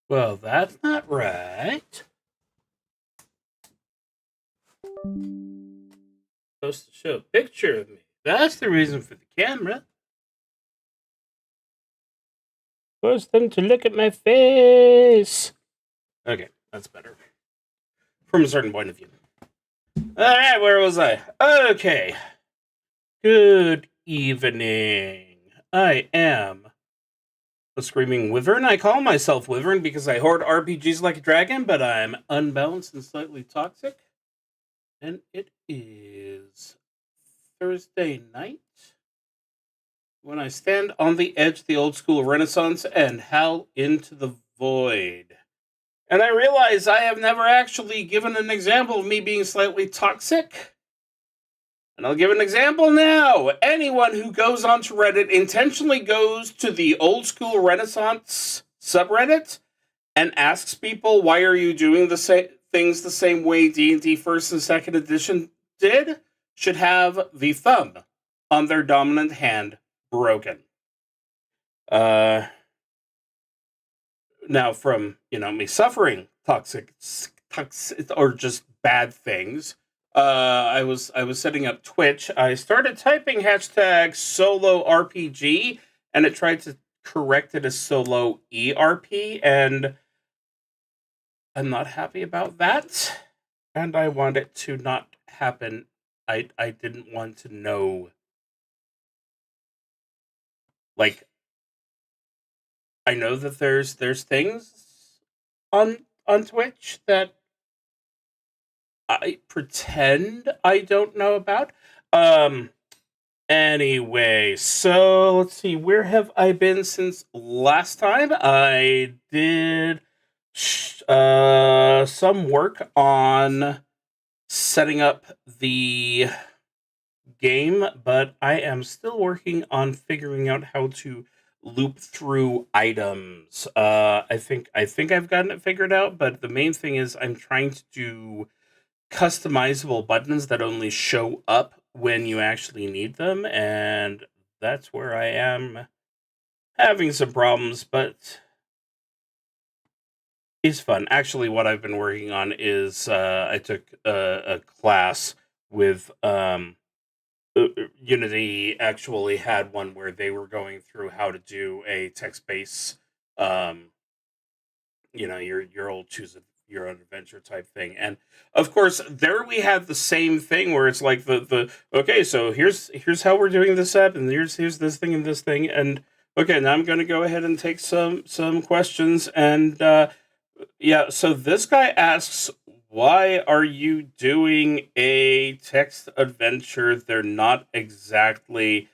Well, that's not right. Supposed to show a picture of me. That's the reason for the camera. Force them to look at my face. Okay, that's better. From a certain point of view. Alright, where was I? Okay. Good evening. I am a Screaming Wyvern. I call myself Wyvern because I hoard RPGs like a dragon, but I'm unbalanced and slightly toxic. And it is Thursday night when I stand on the edge of the old school Renaissance and howl into the void. And I realize I have never actually given an example of me being slightly toxic. And I'll give an example now. Anyone who goes onto Reddit intentionally goes to the old school Renaissance subreddit and asks people, why are you doing the things the same way D&D first and second edition did, should have the thumb on their dominant hand broken. Now, from me suffering toxic or just bad things, I was setting up Twitch. I started typing hashtag solo RPG, and it tried to correct it as solo ERP, and I'm not happy about that. And I want it to not happen. I didn't want to know. Like, I know that there's things on Twitch that I pretend I don't know about. Anyway, so let's see. Where have I been since last time? I did some work on setting up the game, but I am still working on figuring out how to loop through items. I think I've gotten it figured out, but the main thing is I'm trying to do customizable buttons that only show up when you actually need them, and that's where I am having some problems, but it's fun. Actually, what I've been working on is I took a class with Unity. Actually had one where they were going through how to do a text-based um, your old choose your own adventure type thing. And of course, there we had the same thing where it's like the okay, so here's how we're doing this up, and here's this thing and this thing, and okay, now I'm going to go ahead and take some questions. And yeah, so this guy asks, why are you doing a text adventure? They're not exactly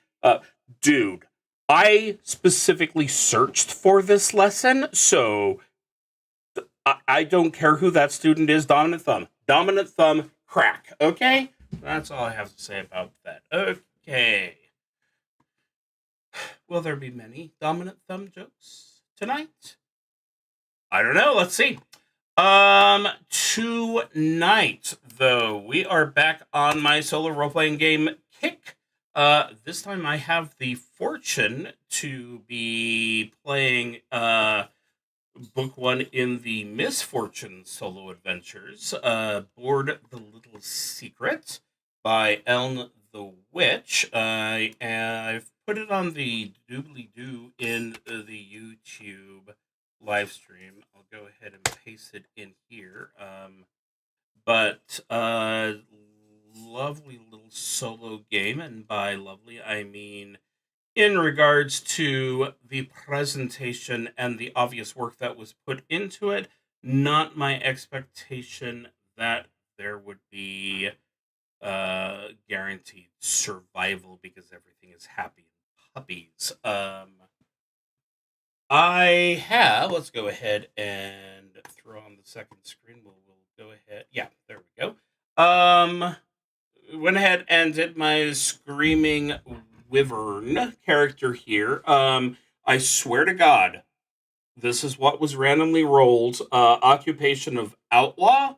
dude, I specifically searched for this lesson, so I don't care who that student is. Dominant thumb. Dominant thumb, crack. Okay? That's all I have to say about that. Okay. Will there be many dominant thumb jokes tonight? I don't know. Let's see. Tonight, though, we are back on my solo role-playing game, Kick. This time I have the fortune to be playing, book one in the Misfortune solo adventures, Board the Little Secret by Elln the Witch. I've put it on the doobly-doo in the YouTube live stream. I'll go ahead and paste it in here. But lovely little solo game, and by lovely I mean in regards to the presentation and the obvious work that was put into it, not my expectation that there would be guaranteed survival because everything is happy and puppies. I have, let's go ahead and throw on the second screen. We'll go ahead. Yeah, there we go. Went ahead and did my Screaming Wyvern character here. I swear to God, this is what was randomly rolled. Occupation of outlaw.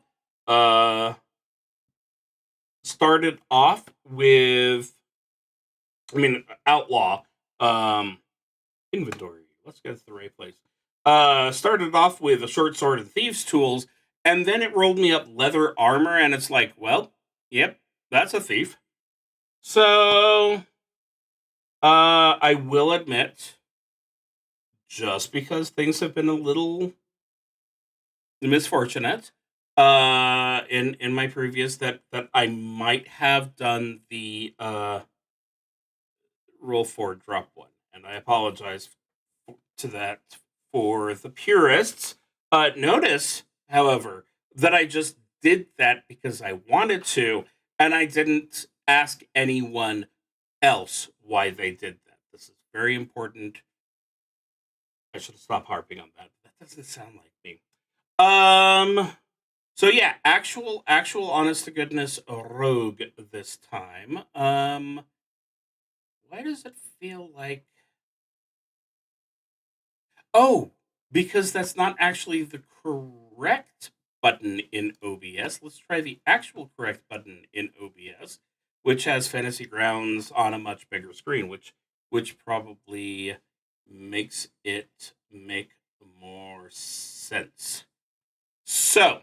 Started off with, outlaw. Inventory. Let's get to the right place. Started off with a short sword and thieves' tools, and then it rolled me up leather armor, and it's like, well, yep, that's a thief. So, I will admit, just because things have been a little misfortunate, in my previous, that I might have done the roll 4 drop 1, and I apologize to that for the purists. Notice, however, that I just did that because I wanted to, and I didn't ask anyone else why they did that. This is very important. I should stop harping on that. That doesn't sound like me. So yeah, actual honest to goodness rogue this time. Why does it feel like, oh, because that's not actually the correct button in OBS. Let's try the actual correct button in OBS, which has Fantasy Grounds on a much bigger screen, which probably makes it make more sense. So,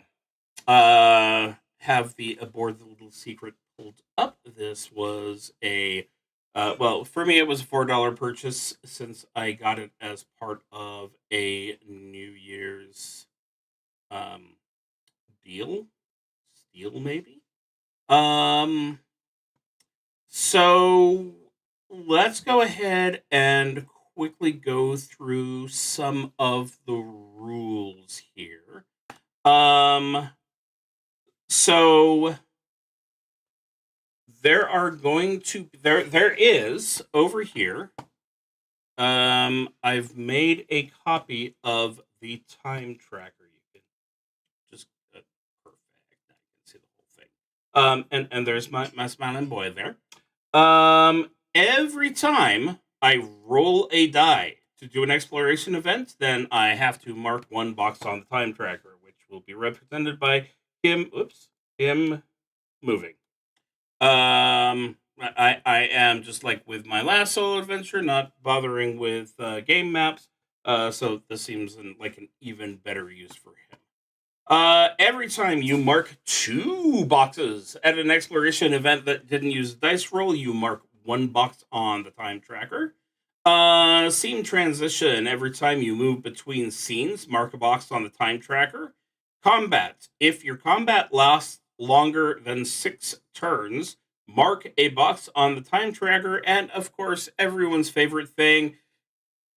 have the Aboard the Little Secret pulled up. This was a well, for me, it was a $4 purchase since I got it as part of a New Year's deal, steal maybe. So let's go ahead and quickly go through some of the rules here. So there is over here. I've made a copy of the time tracker. You can just perfect. I can see the whole thing. And there's my smiling boy there. Every time I roll a die to do an exploration event, then I have to mark one box on the time tracker, which will be represented by him. Him moving. I am just like with my last solo adventure, not bothering with game maps. So this seems like an even better use for him. Every time you mark 2 boxes at an exploration event that didn't use a dice roll, you mark 1 box on the time tracker. Scene transition. Every time you move between scenes, mark a box on the time tracker. Combat. If your combat lasts longer than 6 turns, mark a box on the time tracker. And of course, everyone's favorite thing,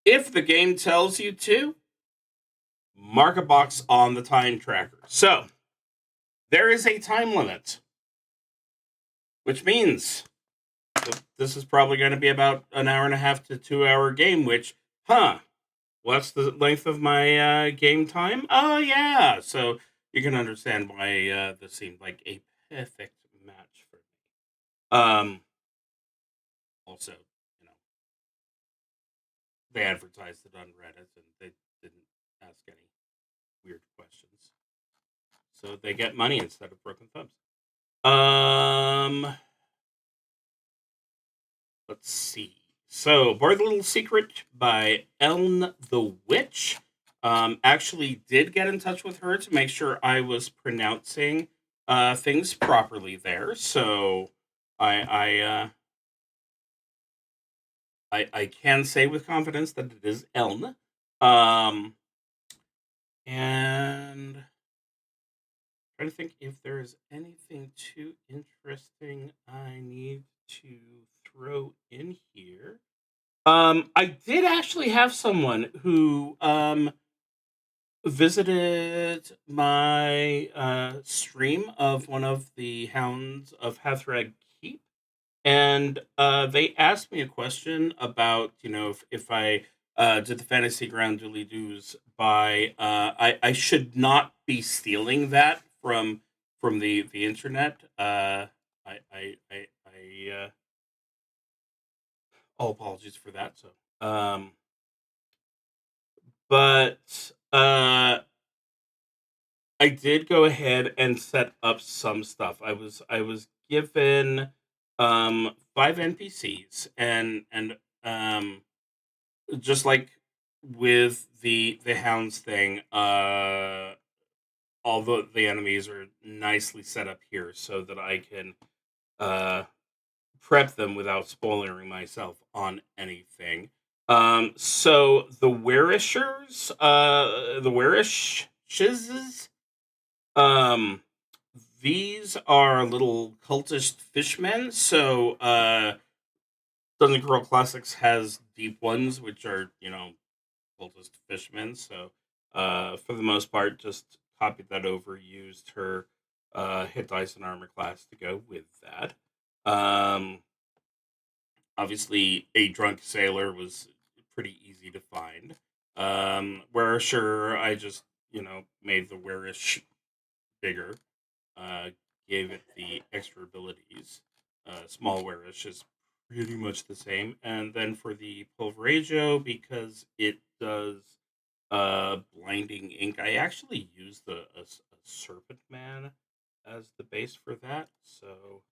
if the game tells you to, mark a box on the time tracker. So, there is a time limit, which means this is probably going to be about an hour and a half to 2-hour game, which, what's the length of my game time? Oh, yeah. So, you can understand why this seemed like a perfect match for me. Also, they advertised it on Reddit and they didn't ask any weird questions. So they get money instead of broken thumbs. Let's see. So, Aboard the Little Secret by Elln the Witch. Actually did get in touch with her to make sure I was pronouncing things properly there. So I can say with confidence that it is Elln. And trying to think if there's anything too interesting I need to throw in here. I did actually have someone who visited my stream of one of the Hounds of Hathrag Keep, and they asked me a question about, if I did the Fantasy Ground Dooley Doos by I should not be stealing that from the internet. All apologies for that. So, but I did go ahead and set up some stuff. I was given 5 NPCs and just like with the hounds thing, all the enemies are nicely set up here so that I can uh, prep them without spoiling myself on anything. So the Werishes, um, these are little cultist fishmen. So, Dungeon Crawl Classics has deep ones, which are, cultist fishmen. So, for the most part, just copied that over, used her hit dice and armor class to go with that. Obviously, a drunk sailor was pretty easy to find. Where sure, I just made the Werish bigger, uh, gave it the extra abilities. Small Werish is pretty much the same, and then for the Pulveragio, because it does blinding ink, I actually used a Serpent Man as the base for that. So.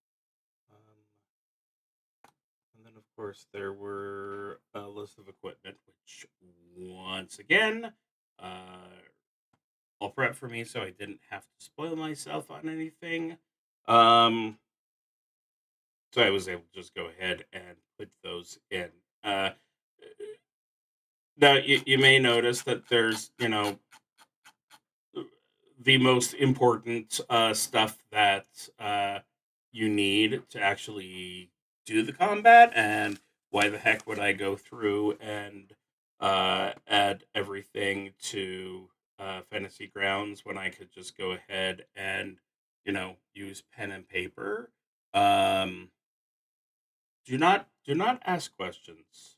And then, of course, there were a list of equipment, which, once again, all prep for me, so I didn't have to spoil myself on anything. So I was able to just go ahead and put those in. Now, you may notice that there's, the most important stuff that you need to actually do the combat, and why the heck would I go through and add everything to Fantasy Grounds when I could just go ahead and use pen and paper. um, do not ask questions.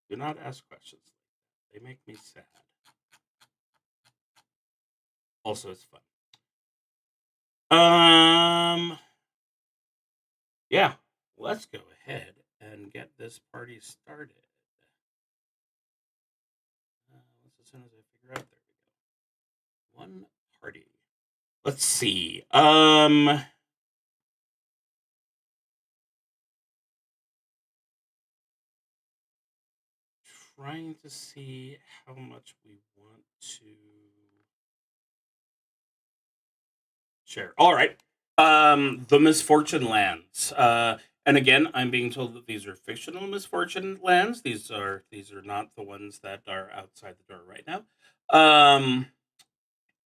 Do not ask questions. They make me sad. Also, it's fun. Yeah, let's go ahead and get this party started. As soon as I figure out, there we go. One party. Let's see. Trying to see how much we want to share. All right. The Misfortune Lands. And again, I'm being told that these are fictional Misfortune Lands. These are not the ones that are outside the door right now.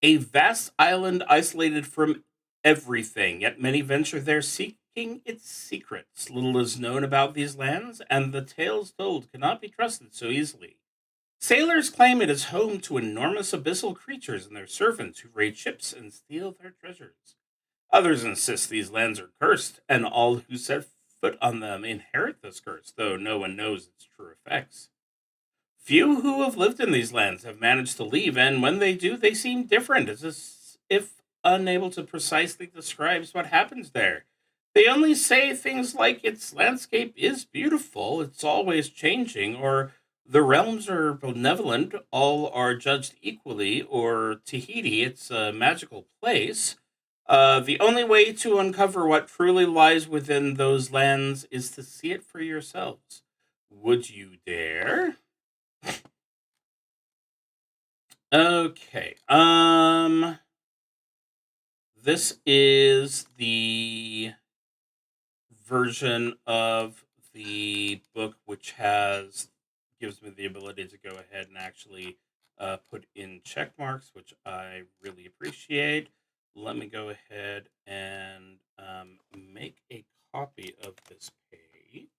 A vast island isolated from everything, yet many venture there seeking its secrets. Little is known about these lands, and the tales told cannot be trusted so easily. Sailors claim it is home to enormous abyssal creatures and their servants who raid ships and steal their treasures. Others insist these lands are cursed, and all who set foot on them inherit this curse, though no one knows its true effects. Few who have lived in these lands have managed to leave, and when they do, they seem different, as if unable to precisely describe what happens there. They only say things like its landscape is beautiful, it's always changing, or the realms are benevolent, all are judged equally, or Tahiti, it's a magical place. The only way to uncover what truly lies within those lands is to see it for yourselves. Would you dare? Okay. This is the version of the book which gives me the ability to go ahead and actually put in check marks, which I really appreciate. Let me go ahead and make a copy of this page.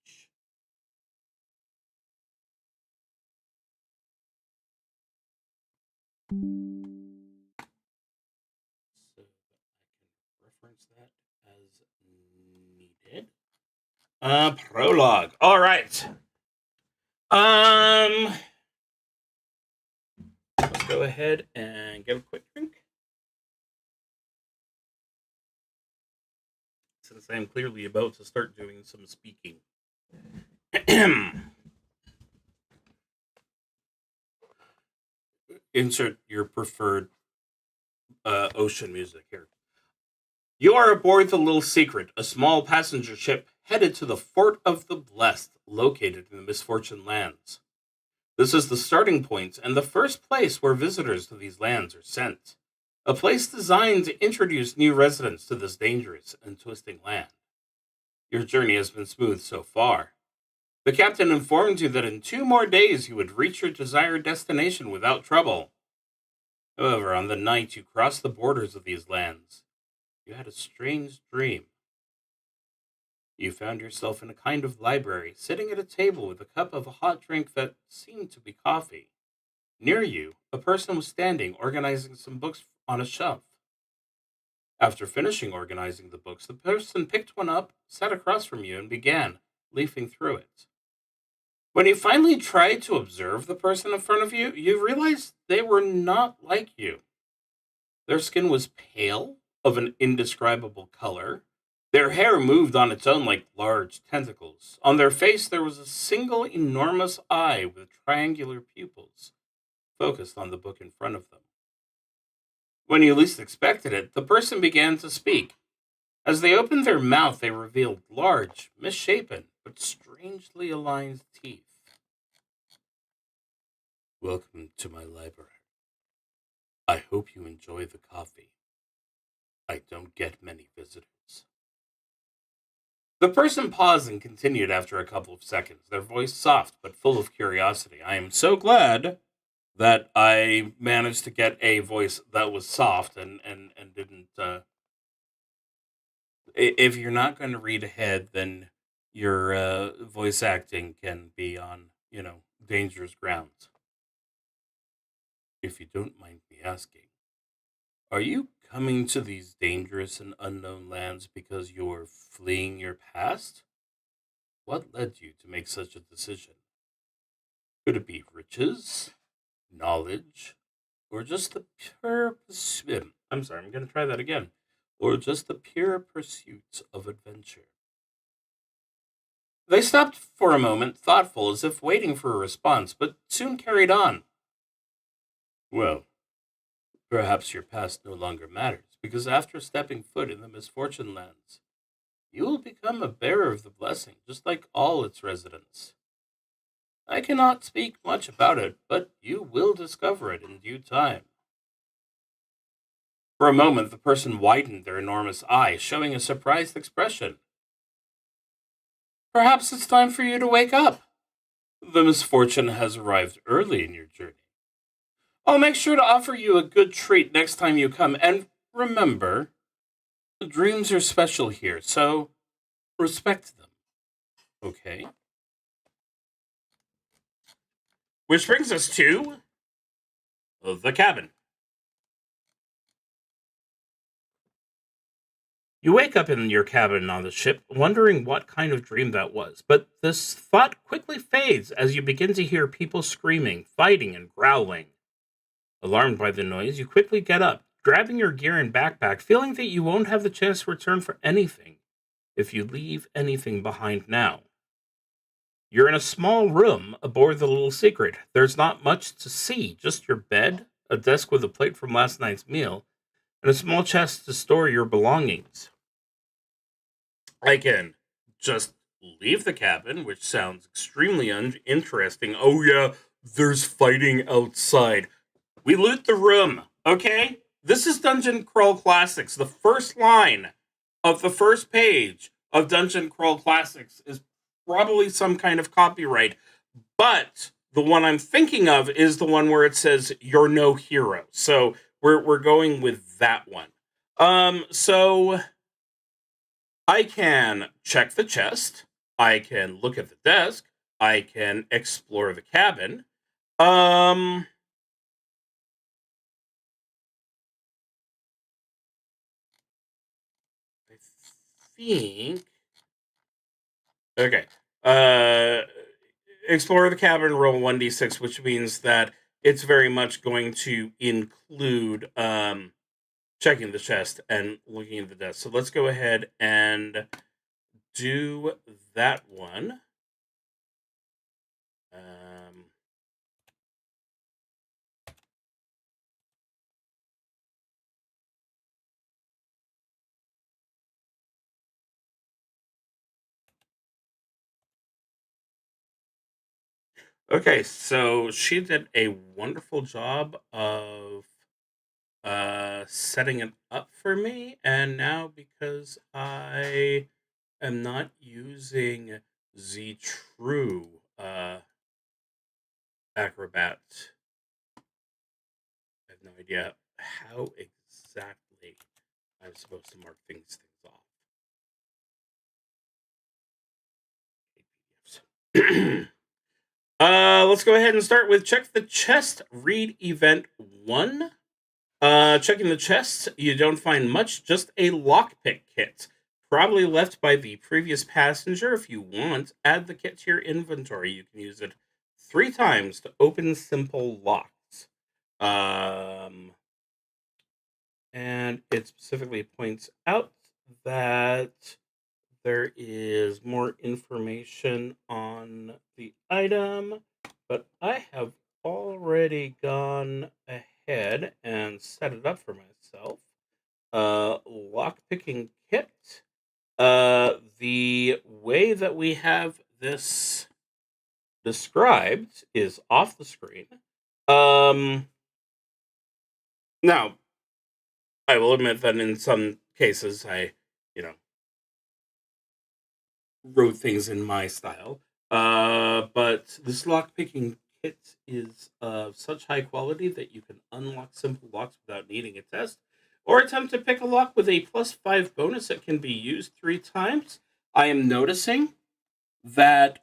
So that I can reference that as needed. Prologue. All right. Let's go ahead and get a quick drink. Since I'm clearly about to start doing some speaking. Insert your preferred ocean music here. You are aboard the Little Secret, a small passenger ship headed to the Fort of the Blessed, located in the Misfortune Lands. This is the starting point and the first place where visitors to these lands are sent. A place designed to introduce new residents to this dangerous and twisting land. Your journey has been smooth so far. The captain informed you that in 2 more days you would reach your desired destination without trouble. However, on the night you crossed the borders of these lands, you had a strange dream. You found yourself in a kind of library, sitting at a table with a cup of a hot drink that seemed to be coffee. Near you, a person was standing, organizing some books on a shelf. After finishing organizing the books, the person picked one up, sat across from you, and began leafing through it. When you finally tried to observe the person in front of you, you realized they were not like you. Their skin was pale, of an indescribable color. Their hair moved on its own like large tentacles. On their face, there was a single enormous eye with triangular pupils, focused on the book in front of them. When you least expected it, the person began to speak. As they opened their mouth, they revealed large, misshapen, but strangely aligned teeth. Welcome to my library. I hope you enjoy the coffee. I don't get many visitors. The person paused and continued after a couple of seconds, their voice soft but full of curiosity. I am so glad that I managed to get a voice that was soft and didn't. If you're not going to read ahead, then your voice acting can be on, dangerous grounds. If you don't mind me asking, are you coming to these dangerous and unknown lands because you're fleeing your past? What led you to make such a decision? Could it be riches, knowledge, or just the pure pursuit? I'm sorry, I'm going to try that again. Or just the pure pursuit of adventure? They stopped for a moment, thoughtful, as if waiting for a response, but soon carried on. Well, perhaps your past no longer matters, because after stepping foot in the misfortune lands, you will become a bearer of the blessing, just like all its residents. I cannot speak much about it, but you will discover it in due time. For a moment, the person widened their enormous eyes, showing a surprised expression. Perhaps it's time for you to wake up. The misfortune has arrived early in your journey. I'll make sure to offer you a good treat next time you come, and remember, the dreams are special here, so respect them. Okay? Which brings us to the cabin. You wake up in your cabin on the ship, wondering what kind of dream that was, but this thought quickly fades as you begin to hear people screaming, fighting, and growling. Alarmed by the noise, you quickly get up, grabbing your gear and backpack, feeling that you won't have the chance to return for anything if you leave anything behind now. You're in a small room aboard the Little Secret. There's not much to see, just your bed, a desk with a plate from last night's meal, and a small chest to store your belongings. I can just leave the cabin, which sounds extremely interesting. Oh, yeah, there's fighting outside. We loot the room, okay? This is Dungeon Crawl Classics. The first line of the first page of Dungeon Crawl Classics is probably some kind of copyright, but the one I'm thinking of is the one where it says "You're no hero." So we're going with that one. So I can check the chest. I can look at the desk. I can explore the cabin. I think. Okay. Explore the cabin, roll 1d6, which means that it's very much going to include checking the chest and looking at the desk. So let's go ahead and do that one. Okay, so she did a wonderful job of setting it up for me, and now because I am not using the true acrobat, I have no idea how exactly I'm supposed to mark things off. Let's go ahead and start with check the chest, read event 1. Checking the chest, you don't find much, just a lockpick kit. Probably left by the previous passenger. If you want, add the kit to your inventory. You can use it 3 times to open simple locks. And it specifically points out that there is more information on the item, but I have already gone ahead and set it up for myself. Lockpicking kit. The way that we have this described is off the screen. Now, I will admit that in some cases I, you know, wrote things in my style. But this lockpicking kit is of such high quality that you can unlock simple locks without needing a test, or attempt to pick a lock with a +5 bonus that can be used 3 times. I am noticing that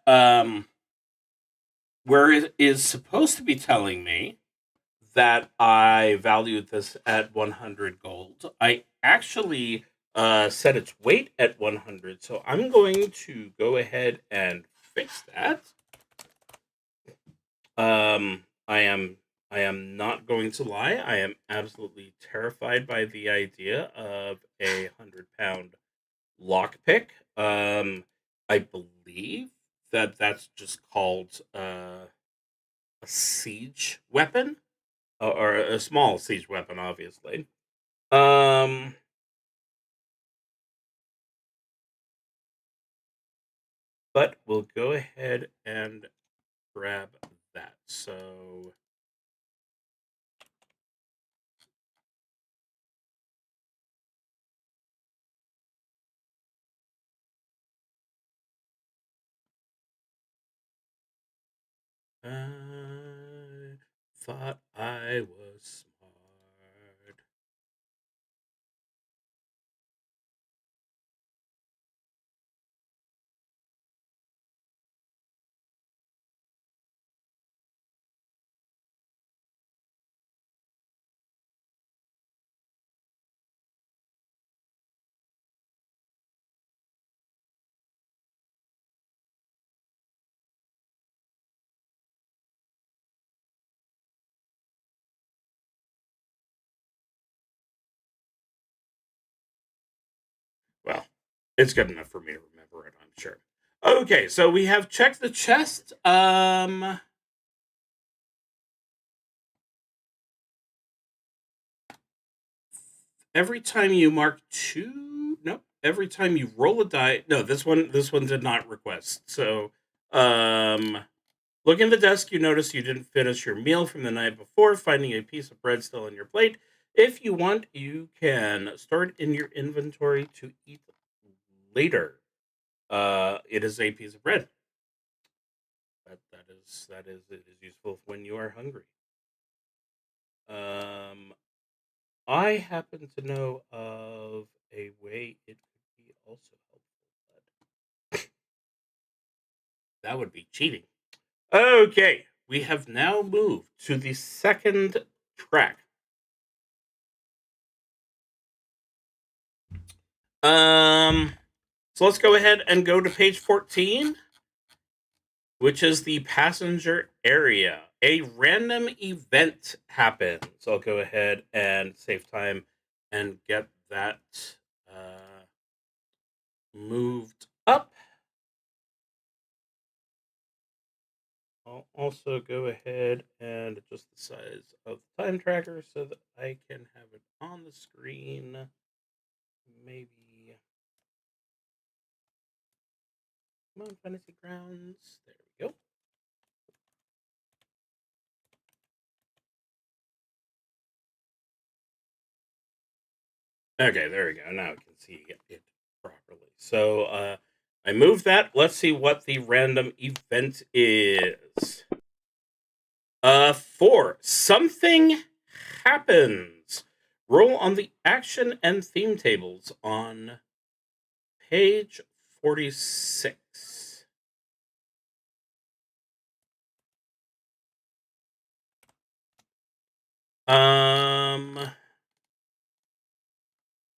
where it is supposed to be telling me that I valued this at 100 gold, I actually set its weight at 100. So I'm going to go ahead and fix that. I am not going to lie. I am absolutely terrified by the idea of a 100-pound lockpick. I believe that that's just called a siege weapon, or a small siege weapon, obviously. Um, but we'll go ahead and grab that. So I thought I was smart. Well, it's good enough for me to remember it, I'm sure. Okay, so we have checked the chest. Every time you mark 2, nope. Every time you roll a die, no, this one did not request. So, look in the desk. You notice you didn't finish your meal from the night before, finding a piece of bread still on your plate. If you want, you can store it in your inventory to eat later. It is a piece of bread. That is it is useful when you are hungry. Um, I happen to know of a way it could be also helpful, but that would be cheating. Okay, we have now moved to the second track. Um, so let's go ahead and go to page 14, which is the passenger area. A random event happens. I'll go ahead and save time and get that moved up. I'll also go ahead and adjust the size of the time tracker so that I can have it on the screen. Maybe. Come on, Fantasy Grounds. There we go. Okay, there we go. Now we can see it properly. So I moved that. Let's see what the random event is. 4. Something happens. Roll on the action and theme tables on page 46.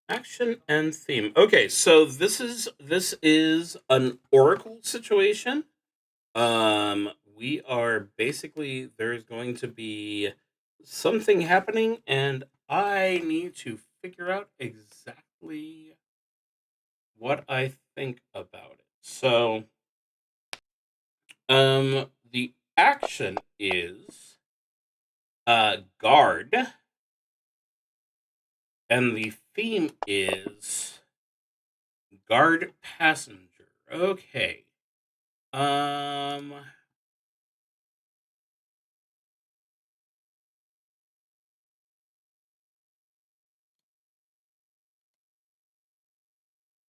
Action and theme. Okay, so this is an oracle situation. We are basically, there's going to be something happening, and I need to figure out exactly what I think about it. So, the action is guard, and the theme is guard passenger. Okay. Um,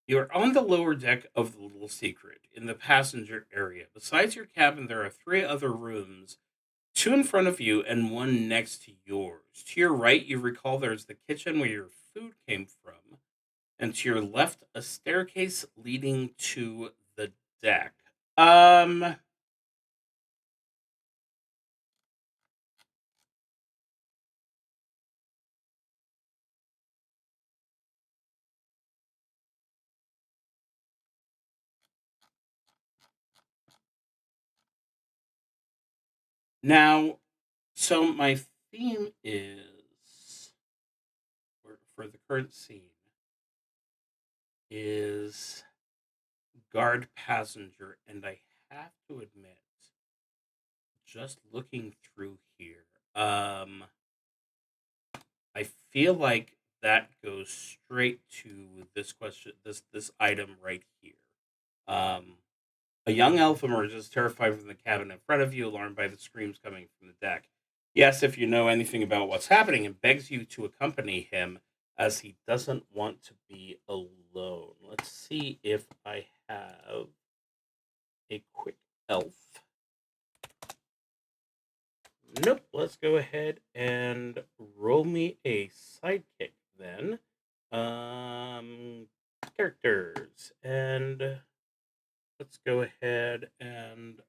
You're on the lower deck of the Little Secret in the passenger area. Besides your cabin, there are 3 other rooms, 2 in front of you and 1 next to yours. To your right, you recall there's the kitchen where your food came from, and to your left, a staircase leading to the deck. Um, Now, so my theme is for the current scene is guard passenger, and I have to admit, just looking through here, I feel like that goes straight to this question, this item right here. Um, a young elf emerges, terrified from the cabin in front of you, alarmed by the screams coming from the deck. Yes, if you know anything about what's happening, and begs you to accompany him as he doesn't want to be alone. Let's see if I have a quick elf. Nope. Let's go ahead and roll me a sidekick then. Um, Characters, and let's go ahead and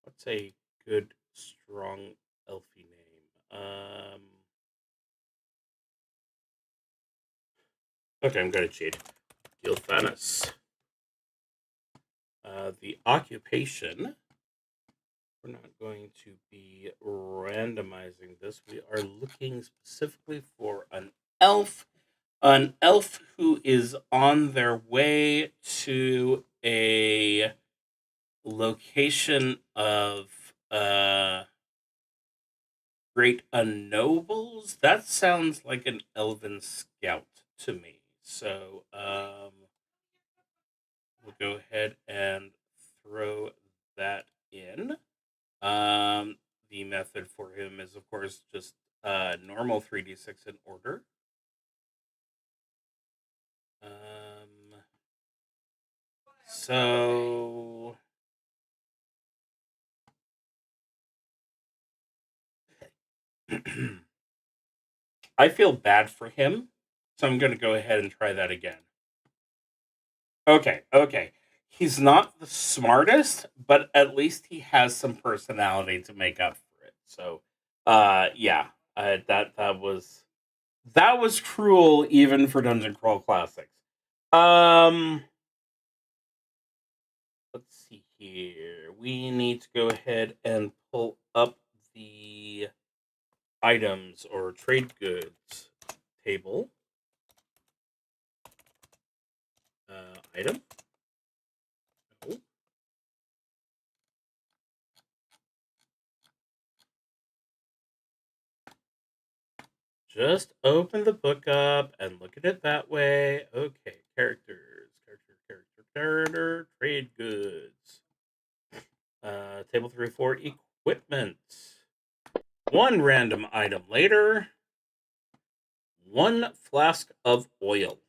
what's a good strong elfie name? Okay, I'm gonna cheat. Gilthanas. The occupation. We're not going to be randomizing this. We are looking specifically for an elf who is on their way to a location of great unnobles. That sounds like an elven scout to me. So we'll go ahead and throw that in. The method for him is, of course, just normal 3d6 in order. So I feel bad for him, so I'm going to go ahead and try that again. Okay. He's not the smartest, but at least he has some personality to make up for it. So, yeah, that was cruel even for Dungeon Crawl Classics. Um, let's see here. We need to go ahead and pull up the items or trade goods table. Item. No. Just open the book up and look at it that way. Okay, characters, character, trade goods. table 3 for equipment. One random item later. One flask of oil.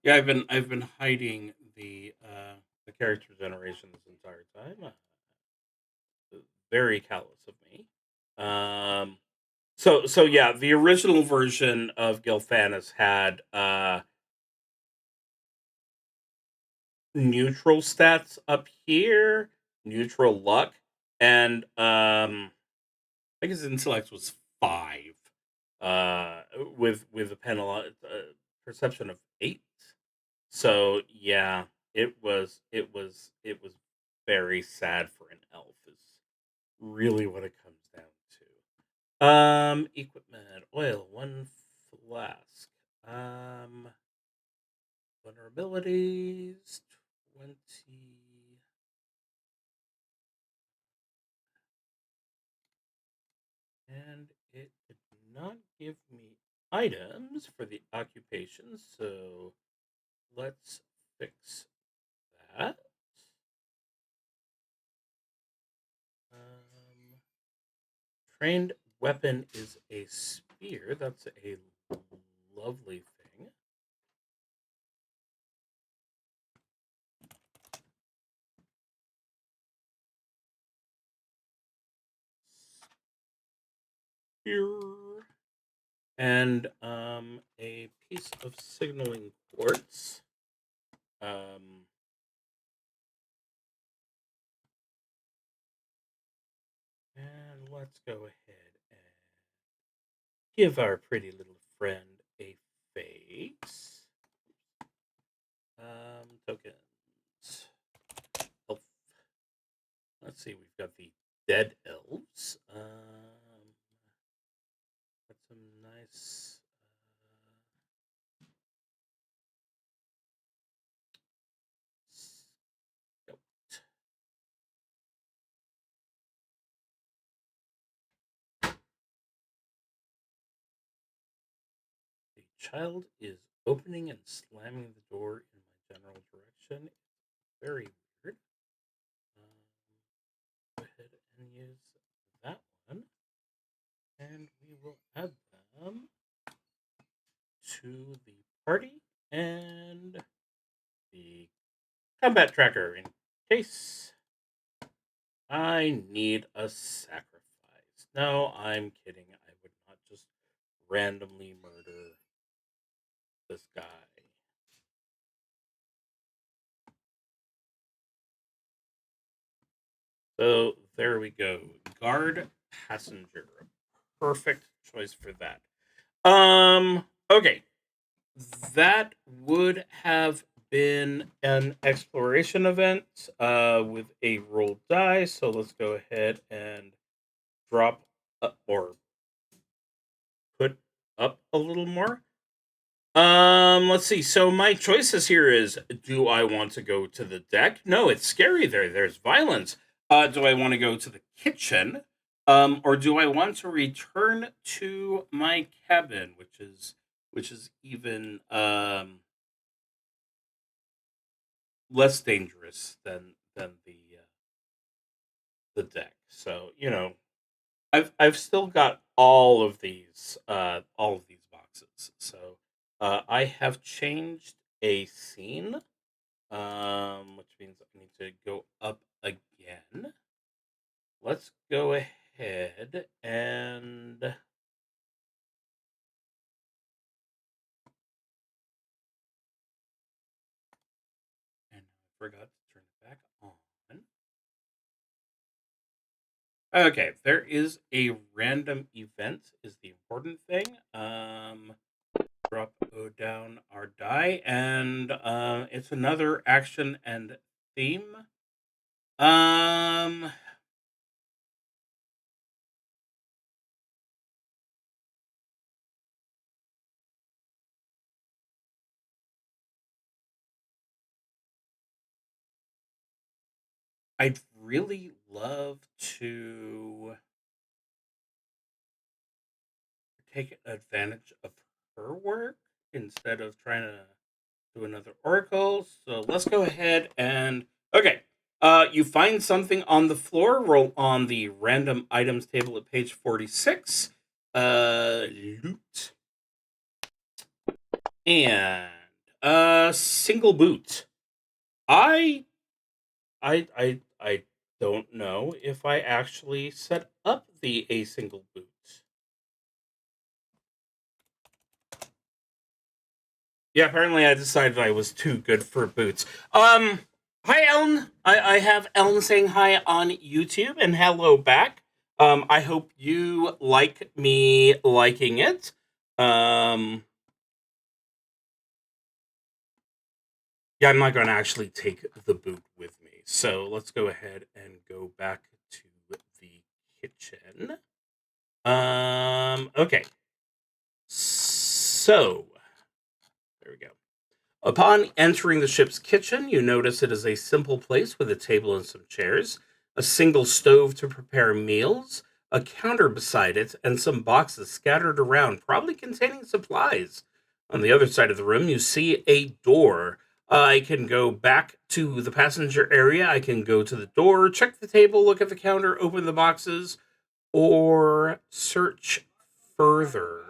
Yeah, I've been hiding the character generation this entire time. Very callous of me. So yeah, the original version of Gilfanis had neutral stats up here, neutral luck, and I guess intellect was 5, with a perception of 8. So yeah, it was very sad for an elf. Is really what it comes down to. Equipment, oil, 1 flask. Vulnerabilities, 20. And it did not give me items for the occupation, so let's fix that. Trained weapon is a spear. That's a lovely thing. Spear. And a piece of signaling quartz. And let's go ahead and give our pretty little friend a face. Tokens. Elf. Let's see, we've got the dead elves. Got some nice. The child is opening and slamming the door in my general direction. It's very weird. Go ahead and use that one. And we will add them to the party and the combat tracker in case I need a sacrifice. No, I'm kidding. I would not just randomly murder this guy. So there we go. Guard passenger. Perfect choice for that. Okay. That would have been an exploration event with a rolled die. So let's go ahead and drop or put up a little more. Let's see. So my choices here is: do I want to go to the deck? No, it's scary there. There's violence. Do I want to go to the kitchen? Or do I want to return to my cabin, which is even less dangerous than the deck. So I've still got all of these boxes. So I have changed a scene, which means I need to go up again. Let's go ahead and I forgot to turn it back on. Okay, there is a random event is the important thing. Drop down our die, and it's another action and theme. I'd really love to take advantage of her work instead of trying to do another oracle. So let's go ahead and okay. You find something on the floor. Roll on the random items table at page 46. Loot and single boot. I I don't know if I actually set up the a single boot. Yeah, apparently I decided I was too good for boots. Hi Ellen. I have Ellen saying hi on YouTube and hello back. I hope you like me liking it. Um, yeah, I'm not going to actually take the boot with me. So let's go ahead and go back to the kitchen. Okay. So, there we go. Upon entering the ship's kitchen, you notice it is a simple place with a table and some chairs, a single stove to prepare meals, a counter beside it, and some boxes scattered around, probably containing supplies. On the other side of the room, you see a door. I can go back to the passenger area. I can go to the door, check the table, look at the counter, open the boxes, or search further.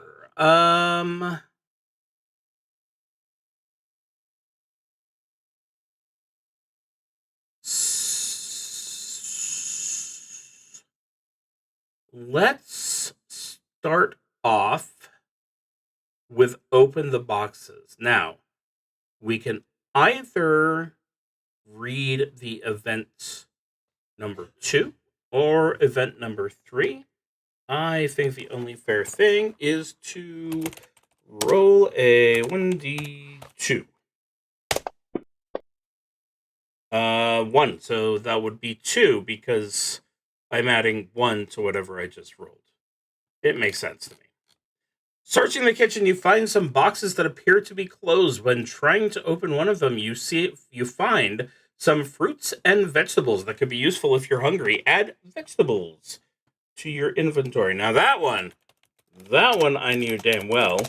Let's start off with open the boxes. Now, we can either read the event number 2 or event number 3. I think the only fair thing is to roll a 1d2. 1, so that would be 2 because I'm adding 1 to whatever I just rolled. It makes sense to me. Searching the kitchen, you find some boxes that appear to be closed. When trying to open one of them, you find some fruits and vegetables that could be useful if you're hungry. Add vegetables to your inventory. Now that one I knew damn well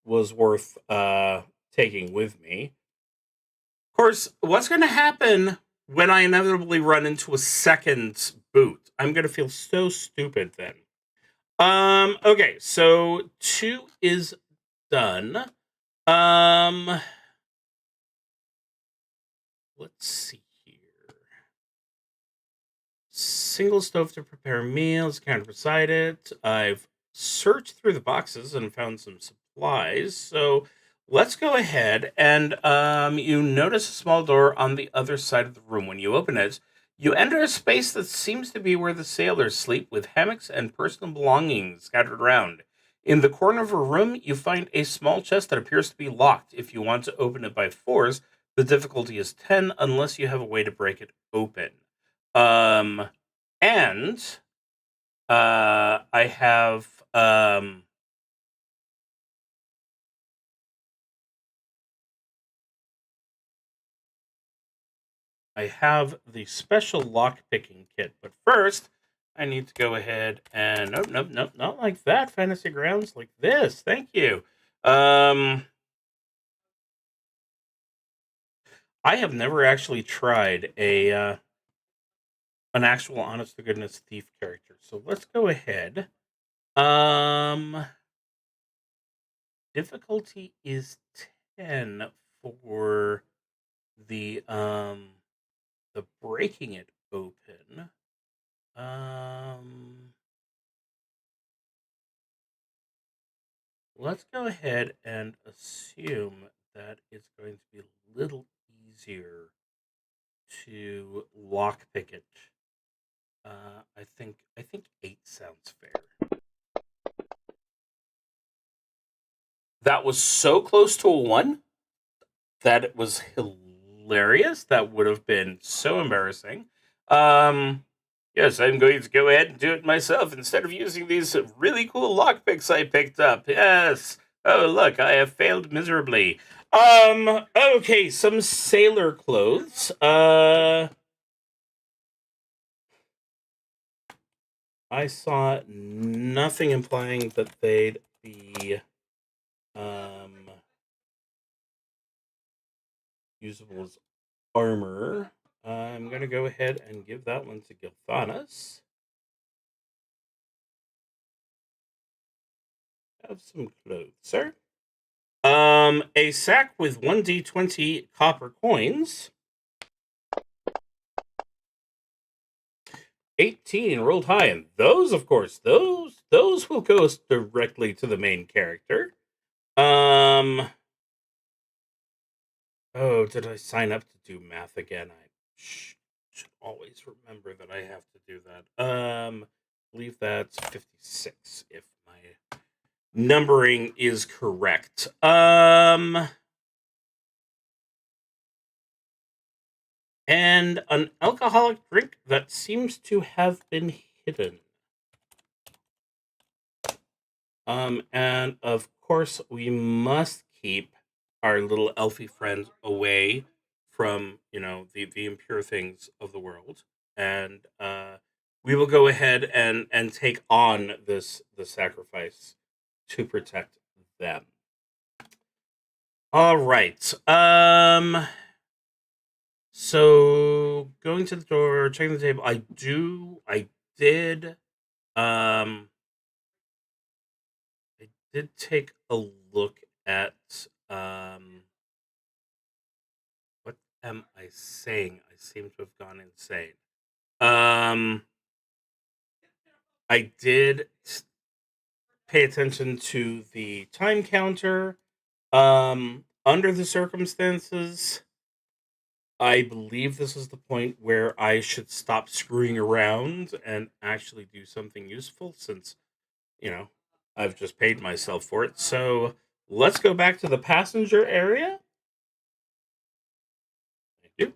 was worth taking with me. Of course, what's going to happen when I inevitably run into a second boot? I'm going to feel so stupid then. Okay, so 2 is done. Let's see here. Single stove to prepare meals, counter beside it. I've searched through the boxes and found some supplies. So let's go ahead and you notice a small door on the other side of the room. When you open it, you enter a space that seems to be where the sailors sleep, with hammocks and personal belongings scattered around. In the corner of a room, you find a small chest that appears to be locked. If you want to open it by force, the difficulty is 10 unless you have a way to break it open. And I have the special lock picking kit, but first I need to go ahead and nope, not like that. Fantasy Grounds, like this. Thank you. I have never actually tried an actual honest to goodness thief character, so let's go ahead. Difficulty is 10 for the breaking it open. Let's go ahead and assume that it's going to be a little easier to lockpick it. I think 8 sounds fair. That was so close to a 1 that it was hilarious. That would have been so embarrassing. Yes, I'm going to go ahead and do it myself instead of using these really cool lockpicks I picked up. Yes. Oh, look, I have failed miserably. Okay, some sailor clothes. I saw nothing implying that they'd be, usable as armor. I'm going to go ahead and give that one to Gilthanas. Have some clothes, sir. A sack with 1d20 copper coins. 18 rolled high, and those, of course, those will go directly to the main character. Oh, did I sign up to do math again? I should always remember that I have to do that. I believe that's 56 if my numbering is correct. And an alcoholic drink that seems to have been hidden. And of course, we must keep our little elfie friend away from, the impure things of the world. And we will go ahead and take on the sacrifice to protect them. All right. So going to the door, checking the table. I did take a look at what am I saying? I seem to have gone insane. I did pay attention to the time counter. Under the circumstances, I believe this is the point where I should stop screwing around and actually do something useful since, I've just paid myself for it. So let's go back to the passenger area. Thank you.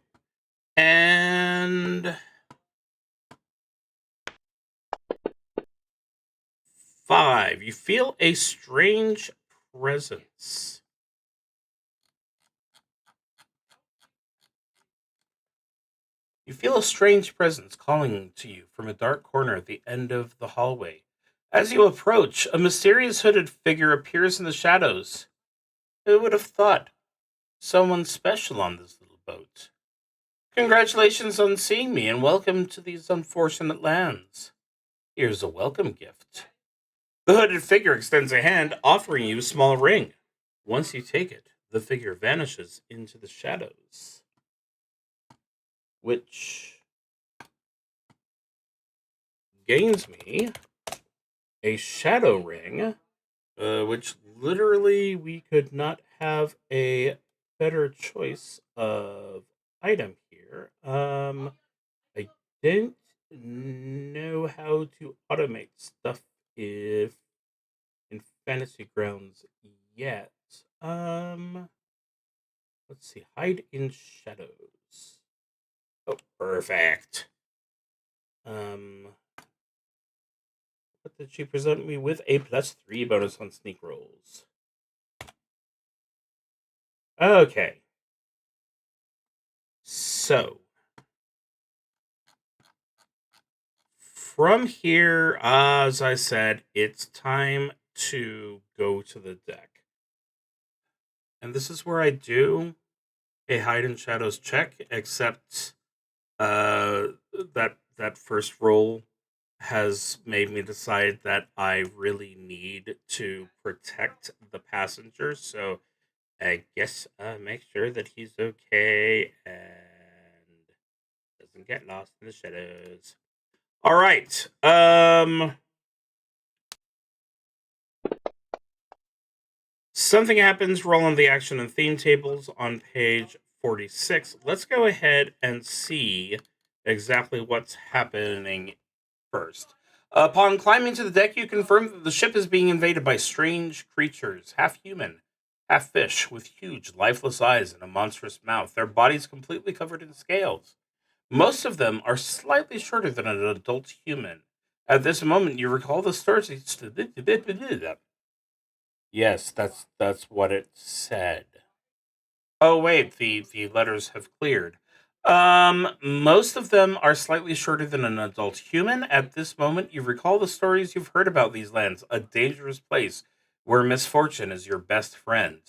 And 5. You feel a strange presence. You feel a strange presence calling to you from a dark corner at the end of the hallway. As you approach, a mysterious hooded figure appears in the shadows. Who would have thought? Someone special on this little boat. Congratulations on seeing me, and welcome to these unfortunate lands. Here's a welcome gift. The hooded figure extends a hand, offering you a small ring. Once you take it, the figure vanishes into the shadows, which gains me a shadow ring, which literally we could not have a better choice of item here. I didn't know how to automate stuff in Fantasy Grounds yet. Let's see, hide in shadows. Oh, perfect. What did she present me with? A +3 bonus on sneak rolls. Okay. So, from here, as I said, it's time to go to the deck. And this is where I do a hide in shadows check, except that first roll has made me decide that I really need to protect the passenger. So I guess make sure that he's okay and doesn't get lost in the shadows. All right. Something happens. Roll on the action and theme tables on page 46. Let's go ahead and see exactly what's happening first. Upon climbing to the deck, you confirm that the ship is being invaded by strange creatures, half human, half fish, with huge, lifeless eyes and a monstrous mouth, their bodies completely covered in scales. Most of them are slightly shorter than an adult human. At this moment, you recall the stories. Yes, that's what it said. Oh wait, the letters have cleared. Most of them are slightly shorter than an adult human. At this moment, you recall the stories you've heard about these lands, a dangerous place where misfortune is your best friend.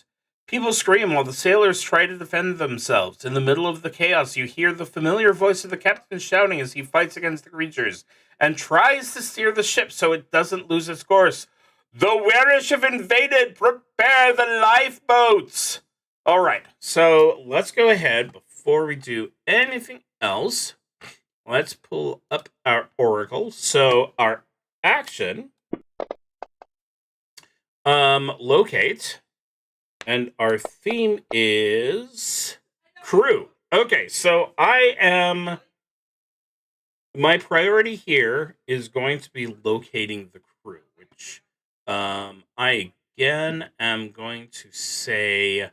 People scream while the sailors try to defend themselves. In the middle of the chaos, you hear the familiar voice of the captain shouting as he fights against the creatures and tries to steer the ship so it doesn't lose its course. The Werish have invaded! Prepare the lifeboats! All right, so let's go ahead before we do anything else. Let's pull up our oracle. So our action, locate, and our theme is crew. Okay, so my priority here is going to be locating the crew, which I again am going to say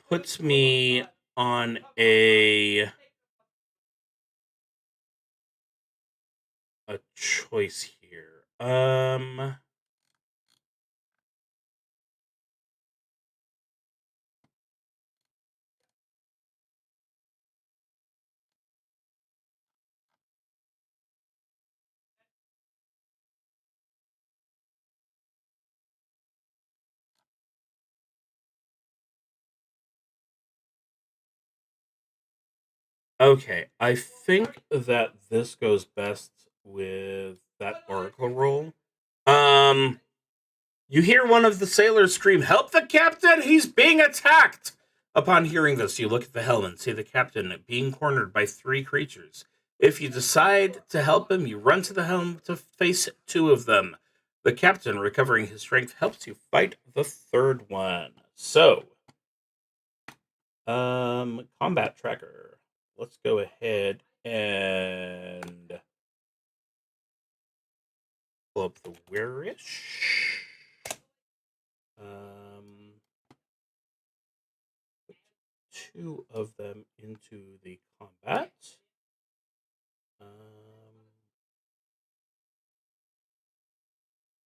puts me on a choice here. Okay, I think that this goes best with that oracle roll. You hear one of the sailors scream, "Help the captain! He's being attacked!" Upon hearing this, you look at the helm and see the captain being cornered by 3 creatures. If you decide to help him, you run to the helm to face 2 of them. The captain, recovering his strength, helps you fight the 3rd one. So, combat tracker. Let's go ahead and pull up the Werish. Put 2 of them into the combat.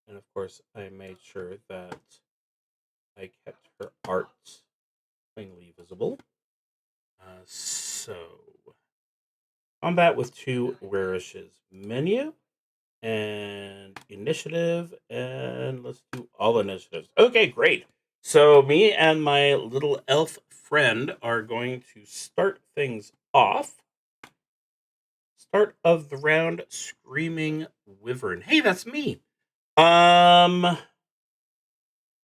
And of course, I made sure that I kept her art plainly visible. So, combat with 2 Werishes. Menu and initiative, and let's do all initiatives. Okay, great. So me and my little elf friend are going to start things off. Start of the round, Screaming Wyvern. Hey, that's me.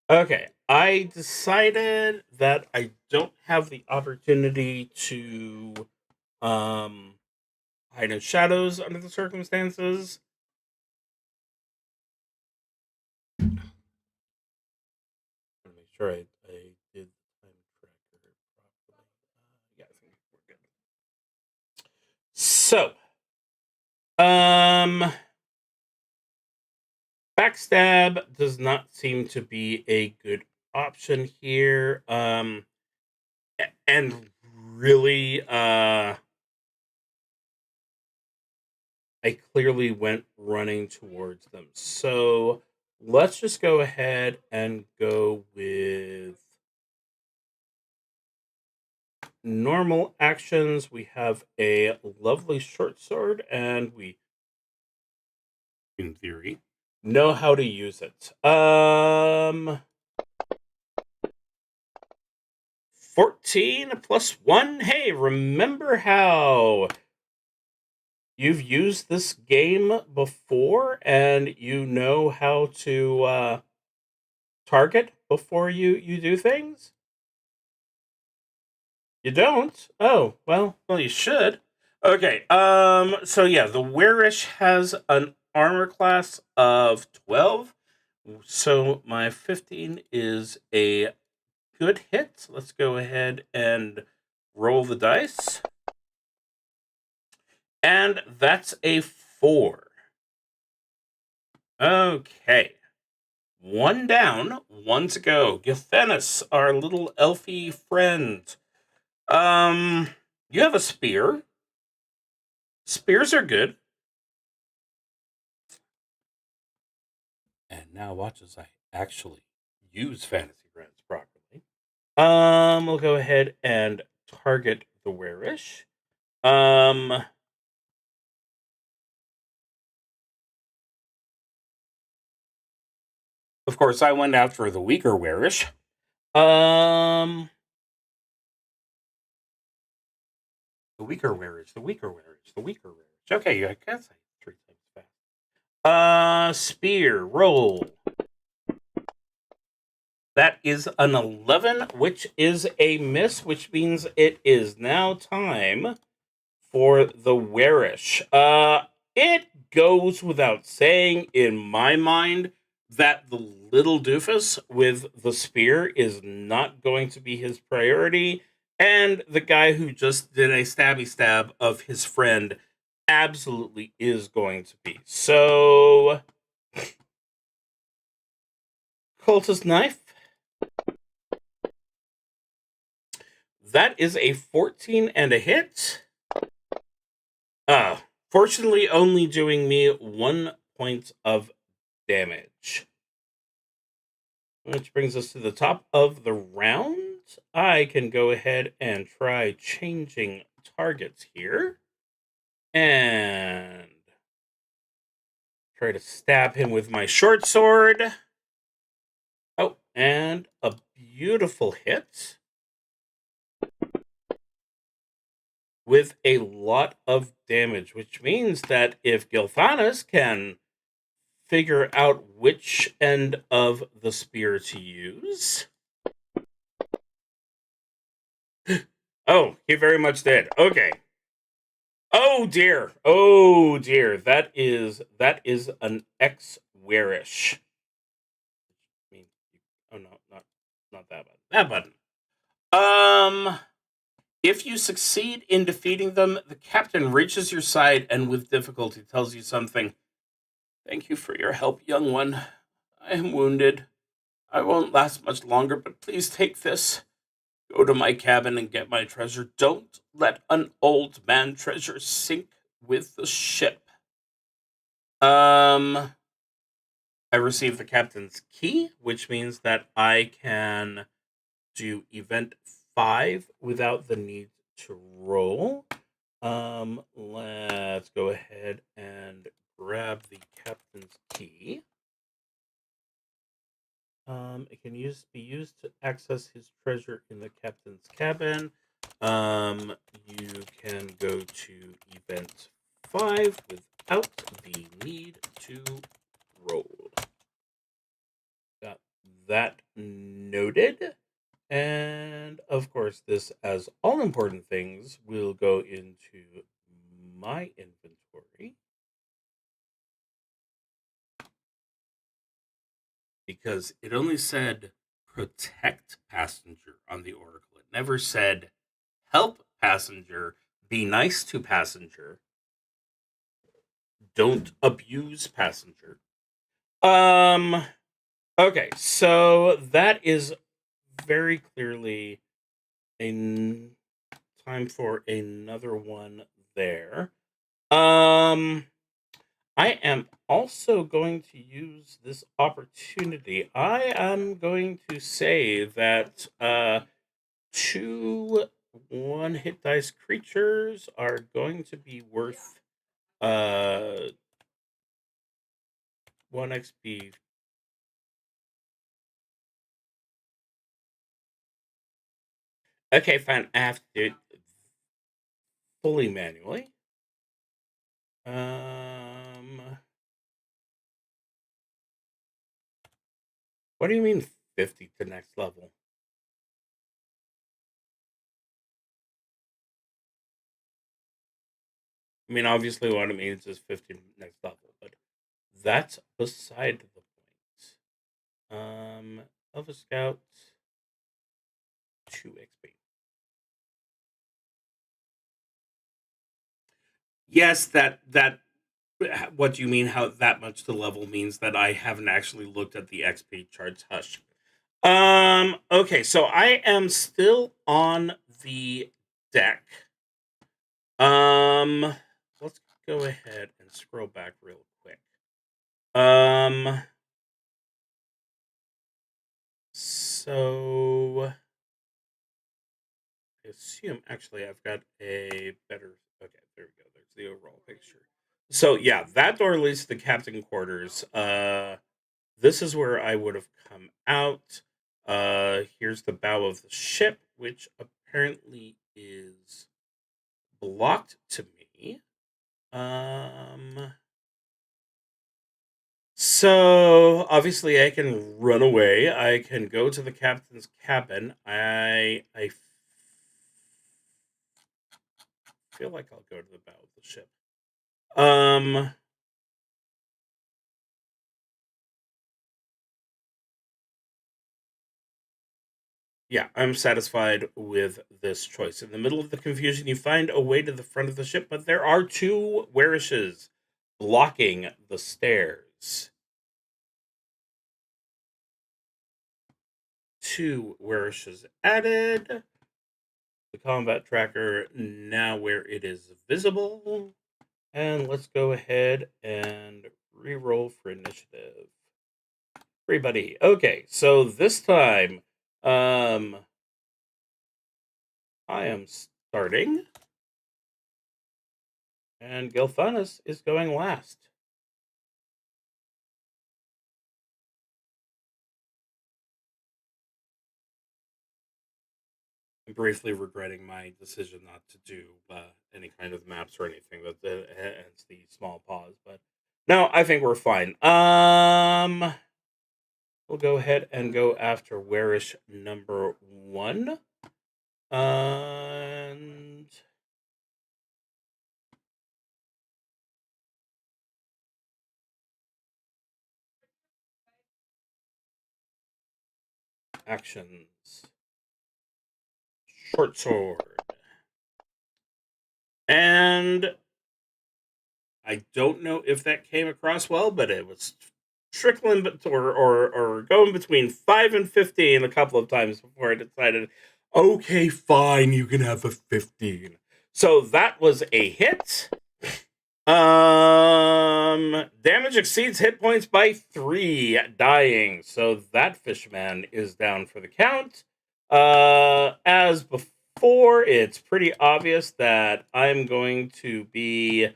Okay, I decided that I don't have the opportunity to hide in shadows under the circumstances. Make sure I did time tracker properly. Yeah, I think we're good. So, backstab does not seem to be a good option here. And really, I clearly went running towards them. So let's just go ahead and go with normal actions. We have a lovely short sword, and we, in theory, know how to use it. 14 plus 1. Hey, remember how you've used this game before and you know how to target before you do things? You don't? Oh, well, you should. Okay, so yeah, the Werish has an armor class of 12. So my 15 is a good hit. Let's go ahead and roll the dice. And that's a 4. Okay. 1 down, 1 to go. Gethenus, our little elfie friend. You have a spear. Spears are good. And now watch as I actually use Fantasy Grounds properly. We'll go ahead and target the Werish. Of course, I went after the weaker wearish. The weaker wearish, the weaker wearish, the weaker wearish. Okay, I guess I 3 times fast. Spear, roll. That is an 11, which is a miss, which means it is now time for the wearish. It goes without saying in my mind that the little doofus with the spear is not going to be his priority, and the guy who just did a stabby stab of his friend absolutely is going to be. So, cultist knife. That is a 14 and a hit. Fortunately, only doing me 1 point of damage. Which brings us to the top of the round. I can go ahead and try changing targets here. And try to stab him with my short sword. Oh, and a beautiful hit. With a lot of damage, which means that if Gilthanas can figure out which end of the spear to use. Oh, he very much did. Okay. Oh dear. Oh dear. That is an X-wearish. Oh no, not that button. That button. If you succeed in defeating them, the captain reaches your side and with difficulty tells you something. Thank you for your help, young one. I am wounded. I won't last much longer, but please take this. Go to my cabin and get my treasure. Don't let an old man treasure sink with the ship. I receive the captain's key, which means that I can do event 5 without the need to roll. Let's go ahead and grab the captain's key. It can be used to access his treasure in the captain's cabin. You can go to event 5 without the need to roll. Got that noted. And of course, this, as all important things, will go into my inventory. Because it only said protect passenger on the oracle. It never said help passenger, be nice to passenger, don't abuse passenger. Okay, so that is very clearly a time for another one there. I am also going to use this opportunity. I am going to say that 2 1-hit dice creatures are going to be worth 1 XP. Okay, fine. I have to do it fully manually. What do you mean 50 to next level? I mean, obviously, what it means is 50 next level, but that's beside the point. Elva Scout, 2 XP. Yes, that what do you mean? How that much the level means that I haven't actually looked at the XP charts. Hush. Okay, so I am still on the deck. Let's go ahead and scroll back real quick. So I assume actually I've got a better. Okay, there we go. There's the overall picture. So yeah, that door leads to the captain quarters. this is where I would have come out. Here's the bow of the ship, which apparently is blocked to me. So obviously I can run away. I can go to the captain's cabin. I feel like I'll go to the bow of the ship. Yeah, I'm satisfied with this choice. In the middle of the confusion, you find a way to the front of the ship, but there are two Werishes blocking the stairs. Two Werishes added. The combat tracker now where it is visible. And let's go ahead and re-roll for initiative. Everybody. Okay, so this time, I am starting. And Gilthanas is going last. I'm briefly regretting my decision not to do any kind of maps or anything, but hence the small pause. But no, I think we're fine. We'll go ahead and go after Werish number 1. And actions. Short sword. And I don't know if that came across well, but it was trickling or going between 5 and 15 a couple of times before I decided, okay, fine, you can have a 15. So that was a hit. Damage exceeds hit points by 3, dying. So that fishman is down for the count. As before, it's pretty obvious that I'm going to be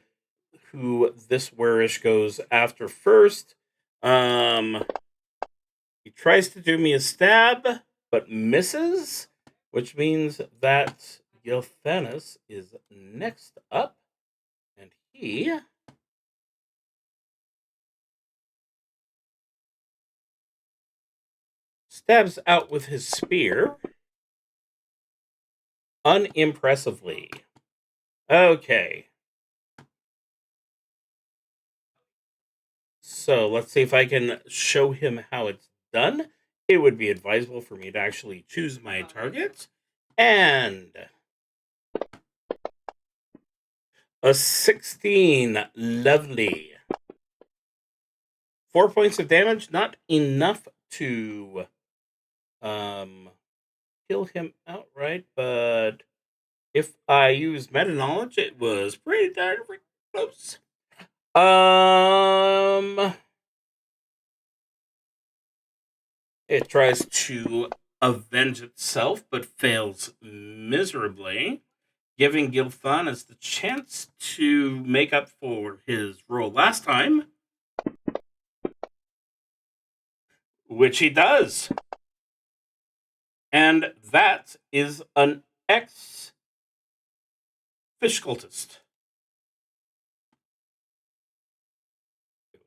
who this Werish goes after first. He tries to do me a stab, but misses, which means that Gilthanas is next up. And he stabs out with his spear unimpressively. Okay. So let's see if I can show him how it's done. It would be advisable for me to actually choose my target. And a 16. Lovely. 4 points of damage, not enough to kill him outright, but if I use meta knowledge, it was pretty darn close. It tries to avenge itself, but fails miserably, giving Gilthanas the chance to make up for his roll last time, which he does. And that is an ex fish cultist. Go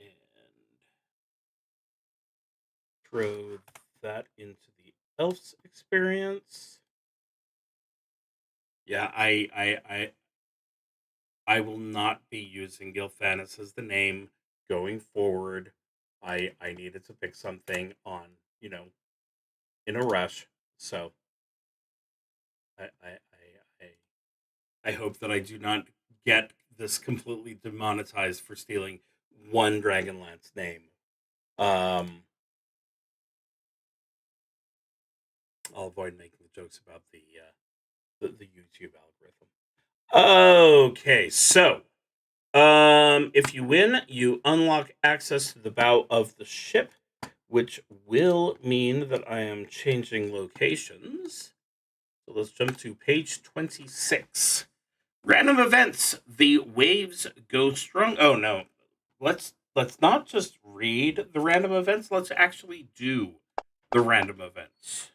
ahead and throw that into the elf's experience. Yeah, I will not be using Gilthanas as the name going forward. I needed to pick something on, in a rush. So I hope that I do not get this completely demonetized for stealing one Dragonlance name. I'll avoid making the jokes about the YouTube algorithm. Okay, so if you win, you unlock access to the bow of the ship, which will mean that I am changing locations. So let's jump to page 26. Random events. The waves go strong. Oh no. Let's let's not just read the random events, let's actually do the random events.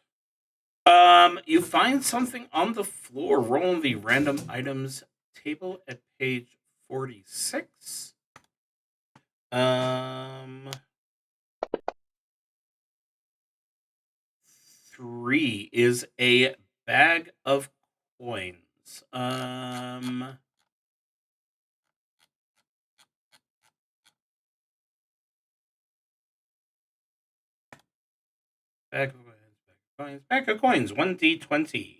You find something on the floor. Roll on the random items table at page 46. 3 is a bag of coins. Bag of coins, 1d20.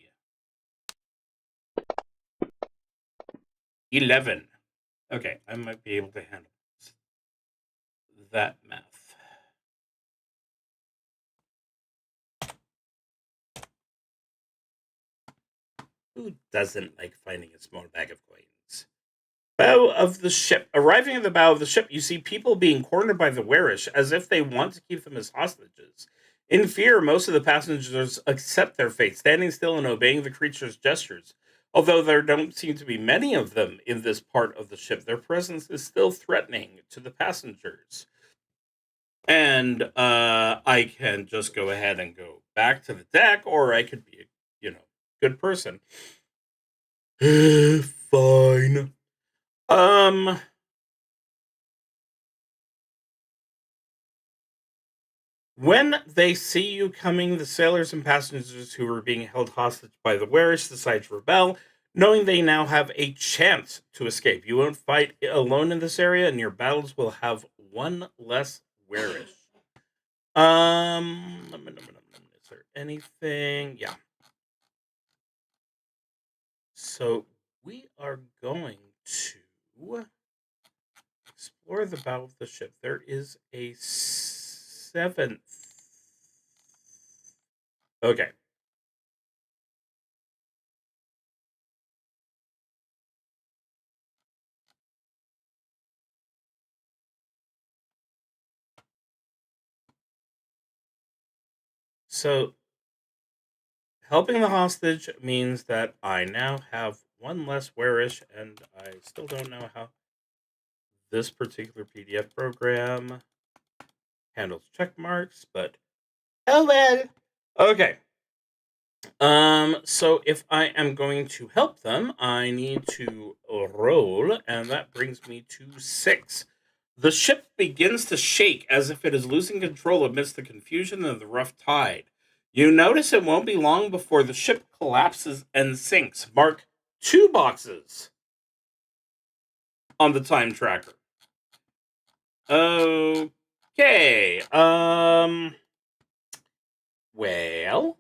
11. Okay, I might be able to handle that math. Who doesn't like finding a small bag of coins? Bow of the ship. Arriving at the bow of the ship, you see people being cornered by the Werish as if they want to keep them as hostages. In fear, most of the passengers accept their fate, standing still and obeying the creature's gestures. Although there don't seem to be many of them in this part of the ship, their presence is still threatening to the passengers. And I can just go ahead and go back to the deck, or I could be a, good person. Fine. When they see you coming, the sailors and passengers who are being held hostage by the Werish decide to rebel, knowing they now have a chance to escape. You won't fight alone in this area, and your battles will have one less Werish. Is there anything? Yeah. So we are going to explore the bow of the ship. There is a 7th. Okay. So helping the hostage means that I now have one less Werish, and I still don't know how this particular PDF program handles check marks, but oh well. Okay. So if I am going to help them, I need to roll, and that brings me to 6. The ship begins to shake as if it is losing control amidst the confusion of the rough tide. You notice it won't be long before the ship collapses and sinks. Mark 2 boxes on the time tracker. Okay. Well,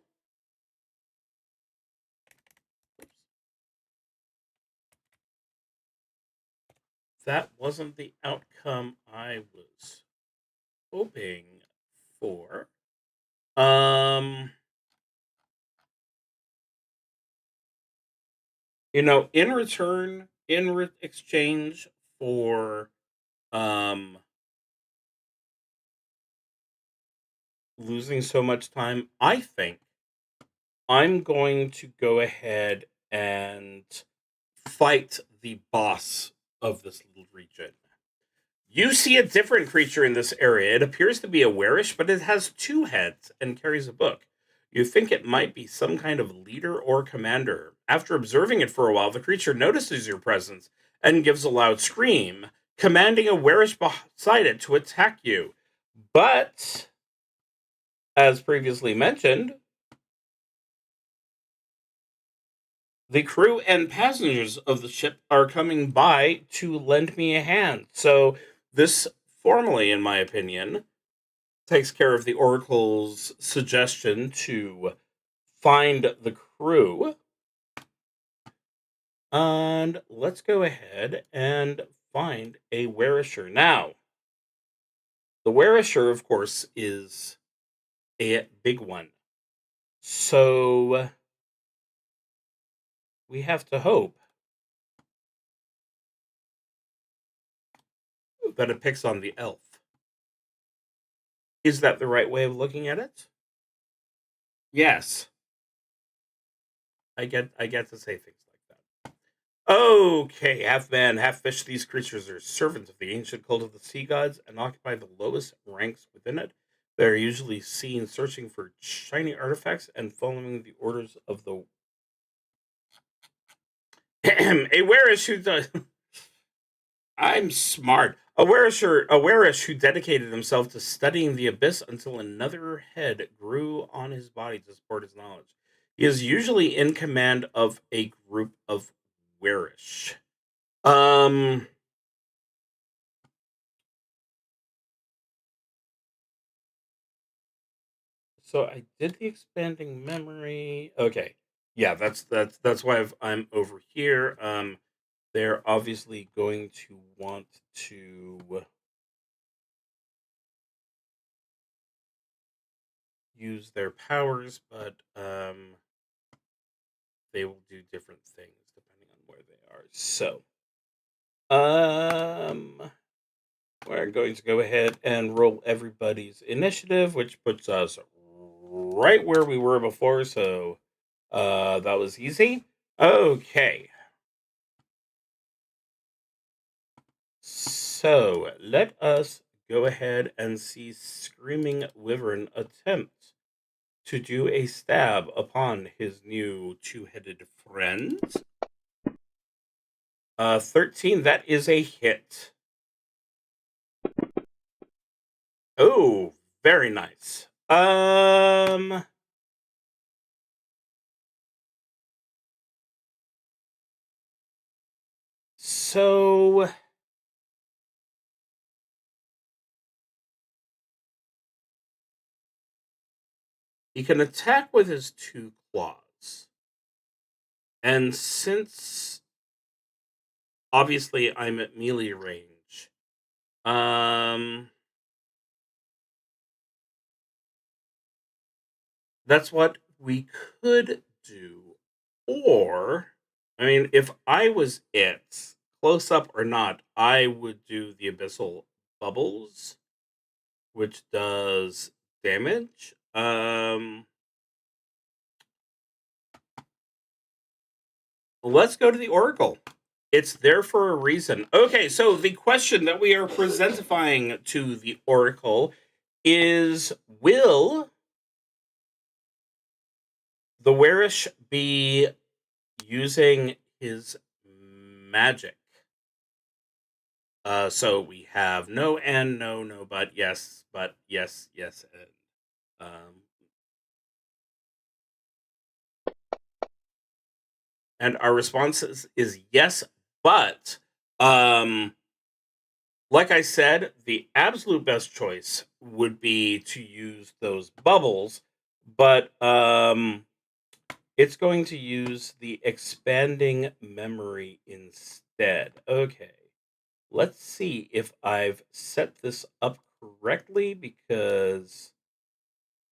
that wasn't the outcome I was hoping for. In return, in exchange for losing so much time, I think I'm going to go ahead and fight the boss of this little region. You see a different creature in this area. It appears to be a Werish, but it has 2 heads and carries a book. You think it might be some kind of leader or commander. After observing it for a while, the creature notices your presence and gives a loud scream, commanding a Werish beside it to attack you. But, as previously mentioned, the crew and passengers of the ship are coming by to lend me a hand. So this formally, in my opinion, takes care of the Oracle's suggestion to find the crew. And let's go ahead and find a Werisher. Now, the Werisher, of course, is a big one. So we have to hope that it picks on the elf. Is that the right way of looking at it? Yes. I get to say things like that. Okay, half man, half fish. These creatures are servants of the ancient cult of the sea gods and occupy the lowest ranks within it. They're usually seen searching for shiny artifacts and following the orders of the a werish who does. I'm smart. A werish who dedicated himself to studying the abyss until another head grew on his body to support his knowledge. He is usually in command of a group of werish. Um, so I did the expanding memory. Okay. Yeah, that's why I'm over here. They're obviously going to want to use their powers, but they will do different things depending on where they are. So, um, we're going to go ahead and roll everybody's initiative, which puts us right where we were before. So, that was easy. Okay. So, let us go ahead and see Screaming Wyvern attempt to do a stab upon his new two-headed friend. 13, that is a hit. Oh, very nice. So he can attack with his two claws. And since obviously I'm at melee range, um that's what we could do. Or I mean, if I was it, close up or not, I would do the abyssal bubbles, which does damage. Let's go to the Oracle. It's there for a reason. Okay, so the question that we are presentifying to the Oracle is: will the Werish be using his magic? So we have no and no, but yes, and. And our response is yes, but um, like I said, the absolute best choice would be to use those bubbles, but it's going to use the expanding memory instead. Okay, let's see if I've set this up correctly because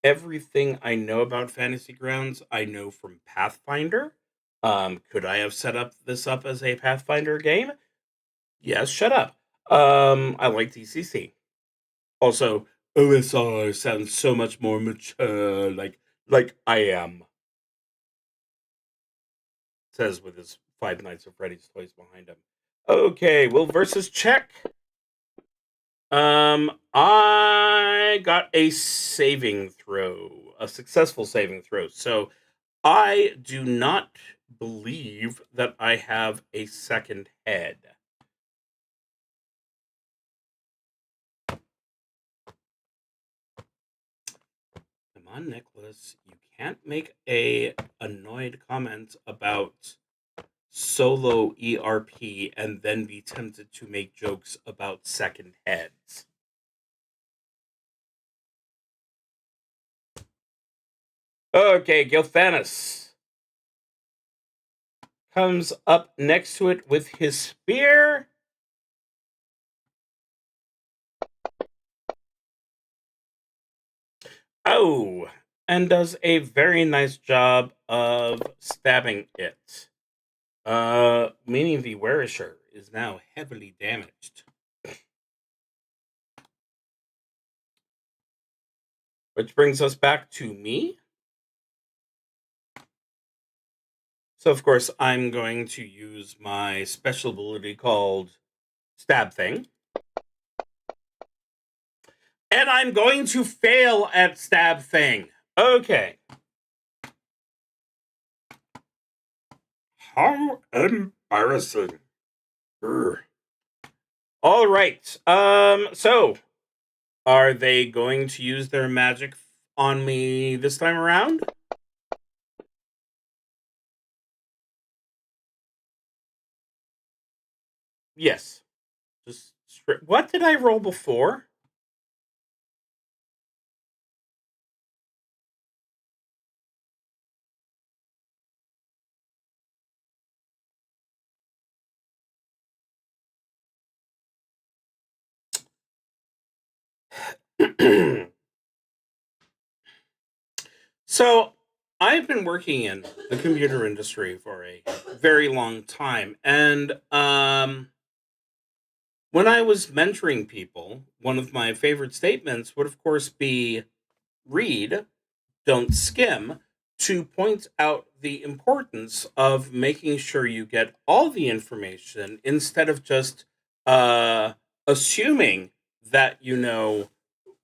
everything I know about Fantasy Grounds I know from Pathfinder. Could I have set up this up as a Pathfinder game? Yes, shut up. I like DCC. Also, OSR sounds so much more mature, like I am. Says with his Five Nights at Freddy's toys behind him. Okay, will versus check. I got a saving throw, a successful saving throw. So I do not believe that I have a second head. Come on, Nicholas. You can't make a annoyed comment about solo ERP and then be tempted to make jokes about second heads. Okay, Gilthanis comes up next to it with his spear. Oh, and does a very nice job of stabbing it. Meaning the Werisher is now heavily damaged. Which brings us back to me. So, of course, I'm going to use my special ability called Stab Thing. And I'm going to fail at Stab Thing. Okay. How embarrassing. Urgh. All right. So are they going to use their magic on me this time around? Yes. Just what did I roll before? So I've been working in the computer industry for a very long time, and when I was mentoring people, one of my favorite statements would, of course, be read, don't skim, to point out the importance of making sure you get all the information instead of just uh, assuming that you know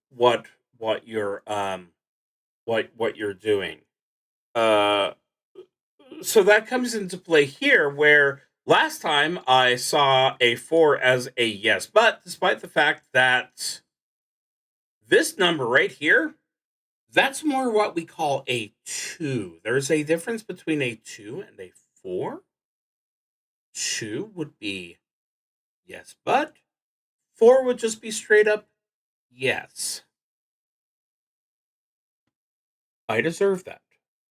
what what you're what you're doing. Uh, so that comes into play here, where last time I saw a 4 as a yes, but despite the fact that this number right here, that's more what we call a 2. There's a difference between a 2 and a 4. 2 would be yes, but 4 would just be straight up yes. I deserve that.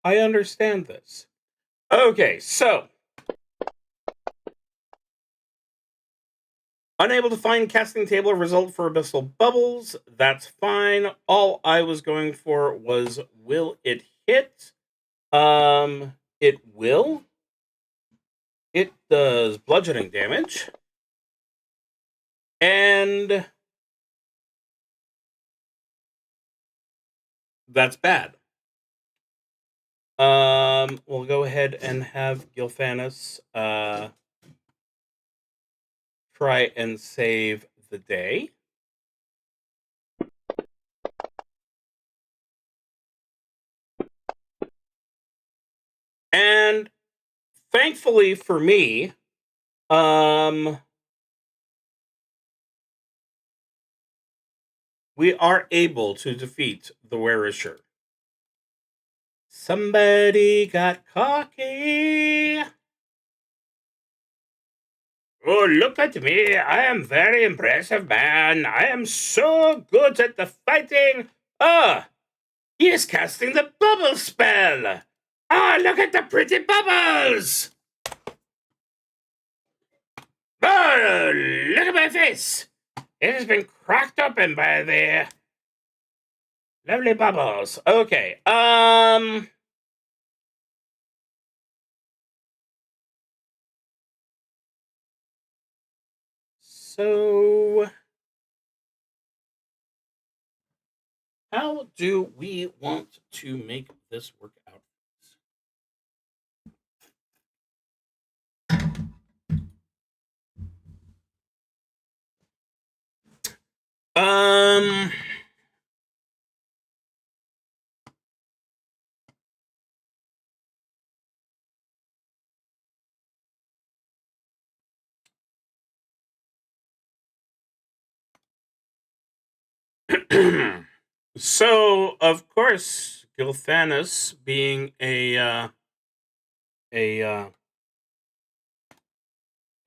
I understand this. Okay, so unable to find casting table result for abyssal bubbles. That's fine. All I was going for was will it hit? It will. It does bludgeoning damage. And that's bad. We'll go ahead and have Gilfanis try and save the day. And thankfully for me, we are able to defeat the Werisher. Somebody got cocky. Oh, look at me. I am very impressive, man. I am so good at the fighting. Ah, he is casting the bubble spell. Ah, look at the pretty bubbles. Oh, look at my face. It has been cracked open by the lovely bubbles. Okay, so how do we want to make this work out? Um, so of course, Gilthanis, being a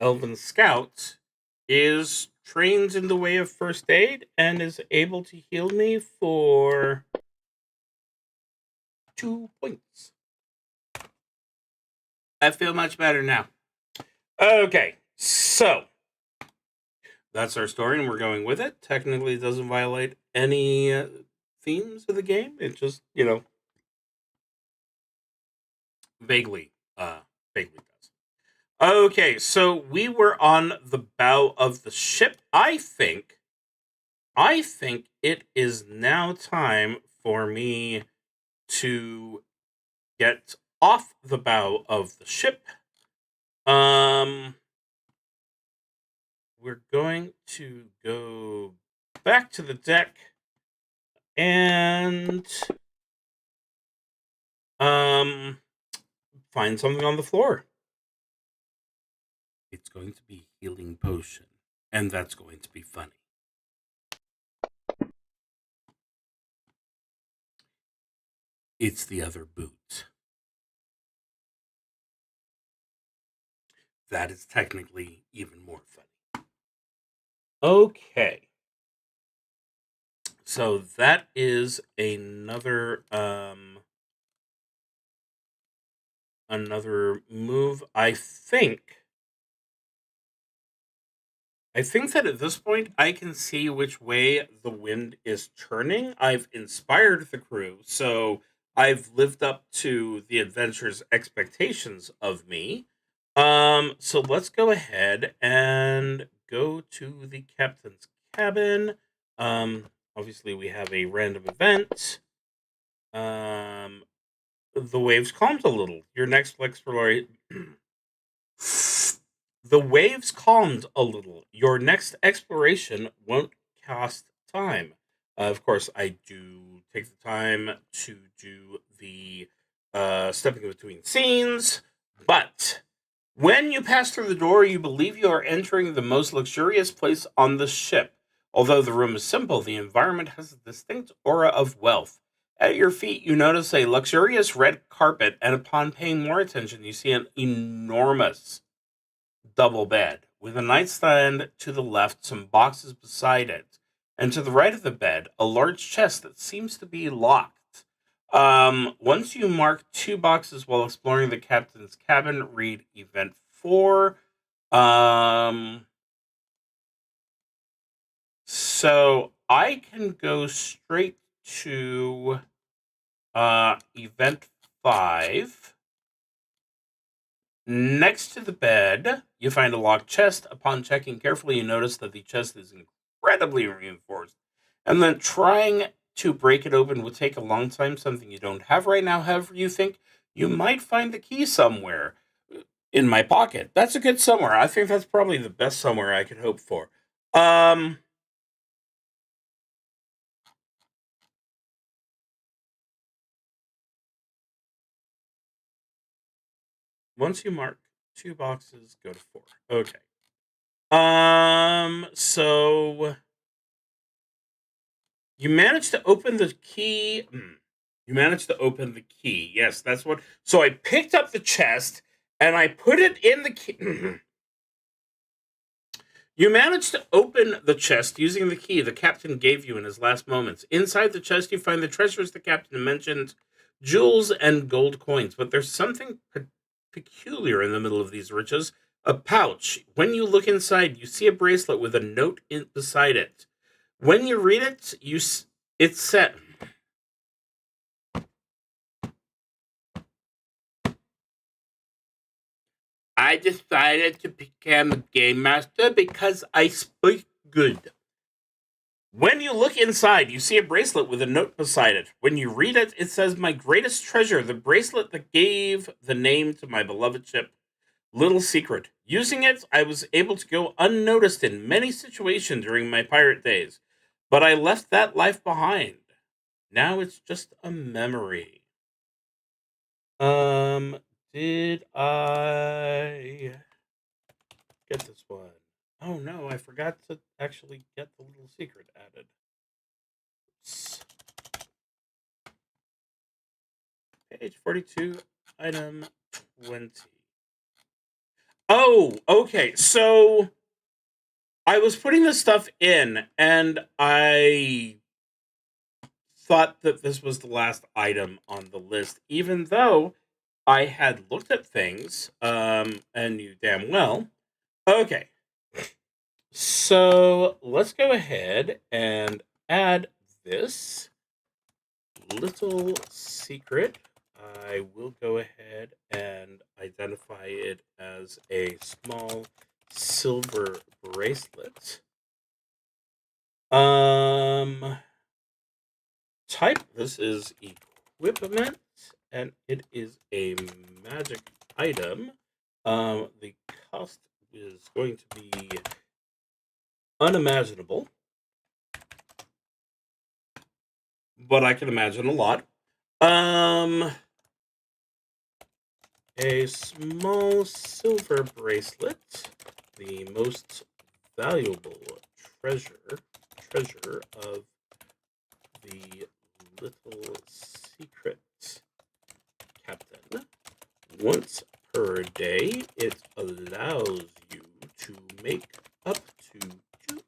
elven scout, is trained in the way of first aid and is able to heal me for 2 points. I feel much better now. Okay, so that's our story, and we're going with it. Technically, it doesn't violate any themes of the game. It just, vaguely does. Okay, so we were on the bow of the ship. I think it is now time for me to get off the bow of the ship. We're going to go back to the deck and find something on the floor. It's going to be healing potion, and that's going to be funny. It's the other boot. That is technically even more funny. Okay. So that is another move. I think that at this point I can see which way the wind is turning. I've inspired the crew, so I've lived up to the adventure's expectations of me. So let's go ahead and go to the captain's cabin. Obviously we have a random event. The waves calmed a little. Your next exploration. The waves calmed a little. Your next exploration won't cost time. Of course, I do take the time to do the stepping between scenes, but when you pass through the door, you believe you are entering the most luxurious place on the ship. Although the room is simple, the environment has a distinct aura of wealth. At your feet, you notice a luxurious red carpet, and upon paying more attention, you see an enormous double bed with a nightstand to the left, some boxes beside it, and to the right of the bed, a large chest that seems to be locked. Once you mark 2 boxes while exploring the captain's cabin, read Event 4. So I can go straight to Event 5. Next to the bed, you find a locked chest. Upon checking carefully, you notice that the chest is incredibly reinforced. And then trying to break it open would take a long time, something you don't have right now. However, you think you might find the key somewhere in my pocket. That's a good somewhere. I think that's probably the best somewhere I could hope for. Once you mark 2 boxes, go to 4. Okay. So you managed to open the key. You managed to open the key. Yes, that's what. So I picked up the chest and I put it in the key. You managed to open the chest using the key the captain gave you in his last moments. Inside the chest, you find the treasures the captain mentioned, jewels and gold coins. But there's something peculiar in the middle of these riches. A pouch. When you look inside, you see a bracelet with a note beside it. When you read it, it's set. I decided to become a game master because I speak good. When you look inside, you see a bracelet with a note beside it. When you read it, it says, "My greatest treasure, the bracelet that gave the name to my beloved ship. Little secret. Using it, I was able to go unnoticed in many situations during my pirate days. But I left that life behind. Now it's just a memory." Did I get this one? Oh no, I forgot to actually get the little secret added. Oops. Page 42, item 20. Oh, okay. So I was putting this stuff in and I thought that this was the last item on the list, even though I had looked at things, and knew damn well. Okay. So let's go ahead and add this little secret. I will go ahead and identify it as a small silver bracelet. Type, this is equipment, and it is a magic item. The cost is going to be unimaginable, but I can imagine a lot. A small silver bracelet, the most valuable treasure of the little secret captain. Once per day, it allows you to make up to 2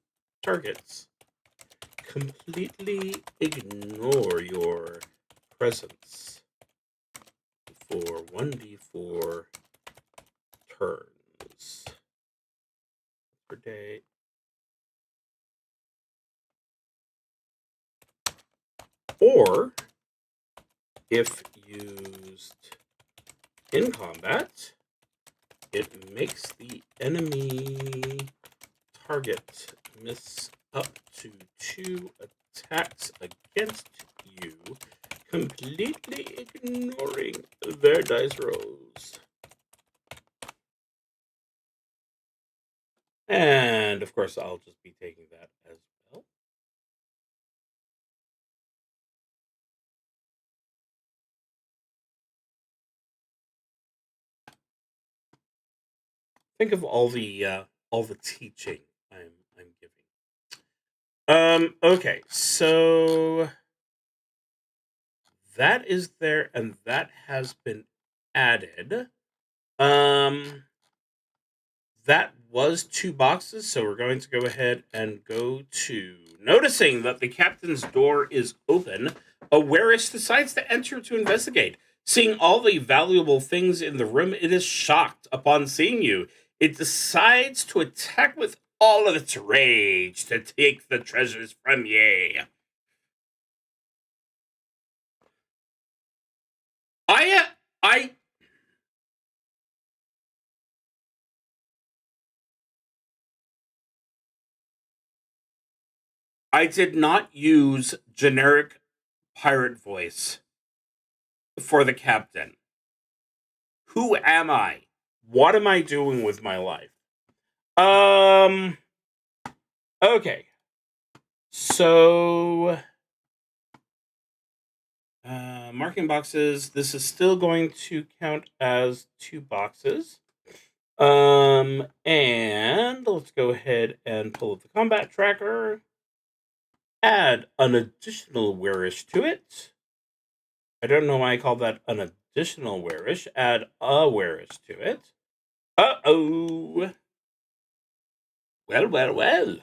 targets. Completely ignore your presence for 1d4 turns per day. Or, if used in combat, it makes the enemy target miss up to 2 attacks against you, completely ignoring their dice rolls. And, of course, I'll just be taking that as well. Think of all the teaching I'm giving. Okay, so that is there, and that has been added. That was 2 boxes, so we're going to go ahead and go to noticing that the captain's door is open. Awaris decides to enter to investigate. Seeing all the valuable things in the room, it is shocked upon seeing you. It decides to attack with all of its rage to take the treasures from ye. I did not use generic pirate voice for the captain. Who am I? What am I doing with my life? Okay. So, marking boxes. This is still going to count as 2 boxes. And let's go ahead and pull up the combat tracker. Add an additional wearish to it. I don't know why I call that an additional wearish. Add a wearish to it. Uh-oh. Well.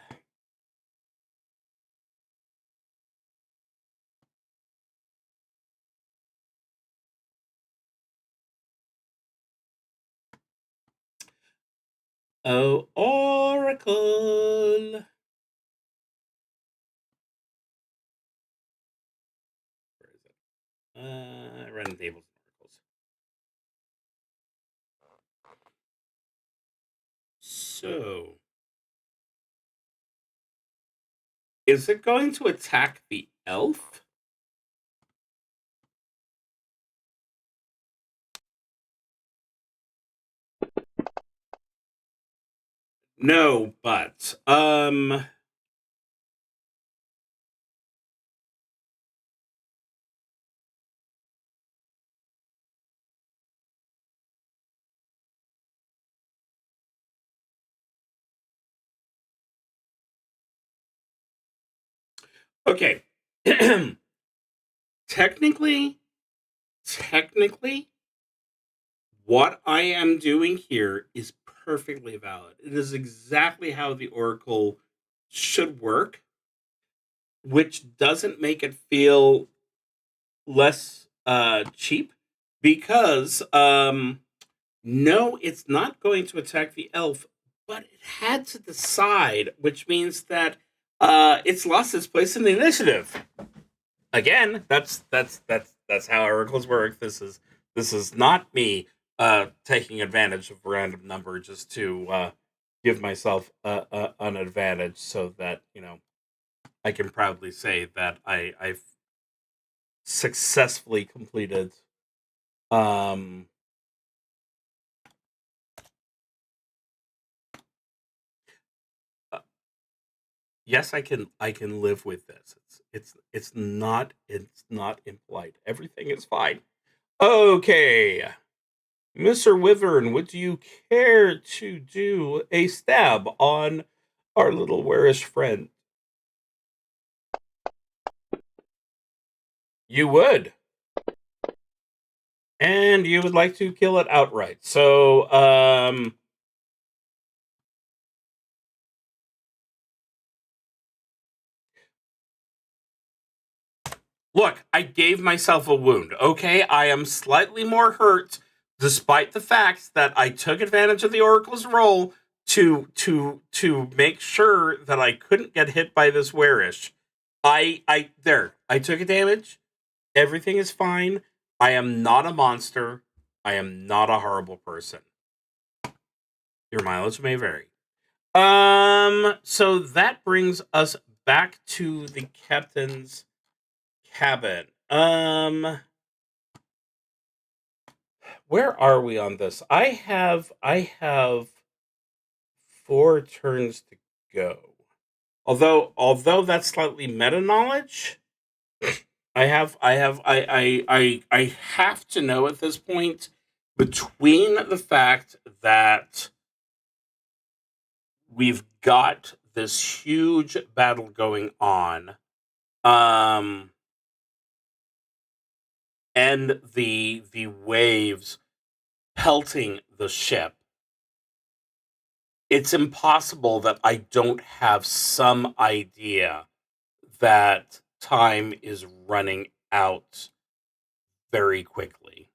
Oh, Oracle. Where is it? Run tables and oracles. So, is it going to attack the elf? No, but okay. technically, what I am doing here is perfectly valid. It is exactly how the oracle should work, which doesn't make it feel less cheap because no, it's not going to attack the elf, but it had to decide, which means that it's lost its place in the initiative. Again, that's how oracles work. This is not me taking advantage of a random number just to give myself an advantage, so that I can proudly say that I've successfully completed Yes, I can live with this. It's not impolite. Everything is fine. Okay. Mr. Wyvern, would you care to do a stab on our little warish friend? You would. And you would like to kill it outright. So, look, I gave myself a wound. Okay, I am slightly more hurt, despite the fact that I took advantage of the Oracle's role to make sure that I couldn't get hit by this warish. I took a damage. Everything is fine. I am not a monster. I am not a horrible person. Your mileage may vary. So that brings us back to the captain's cabin. Where are we on this? I have 4 turns to go. Although that's slightly meta knowledge, I have to know at this point, between the fact that we've got this huge battle going on, and the waves pelting the ship, it's impossible that I don't have some idea that time is running out very quickly.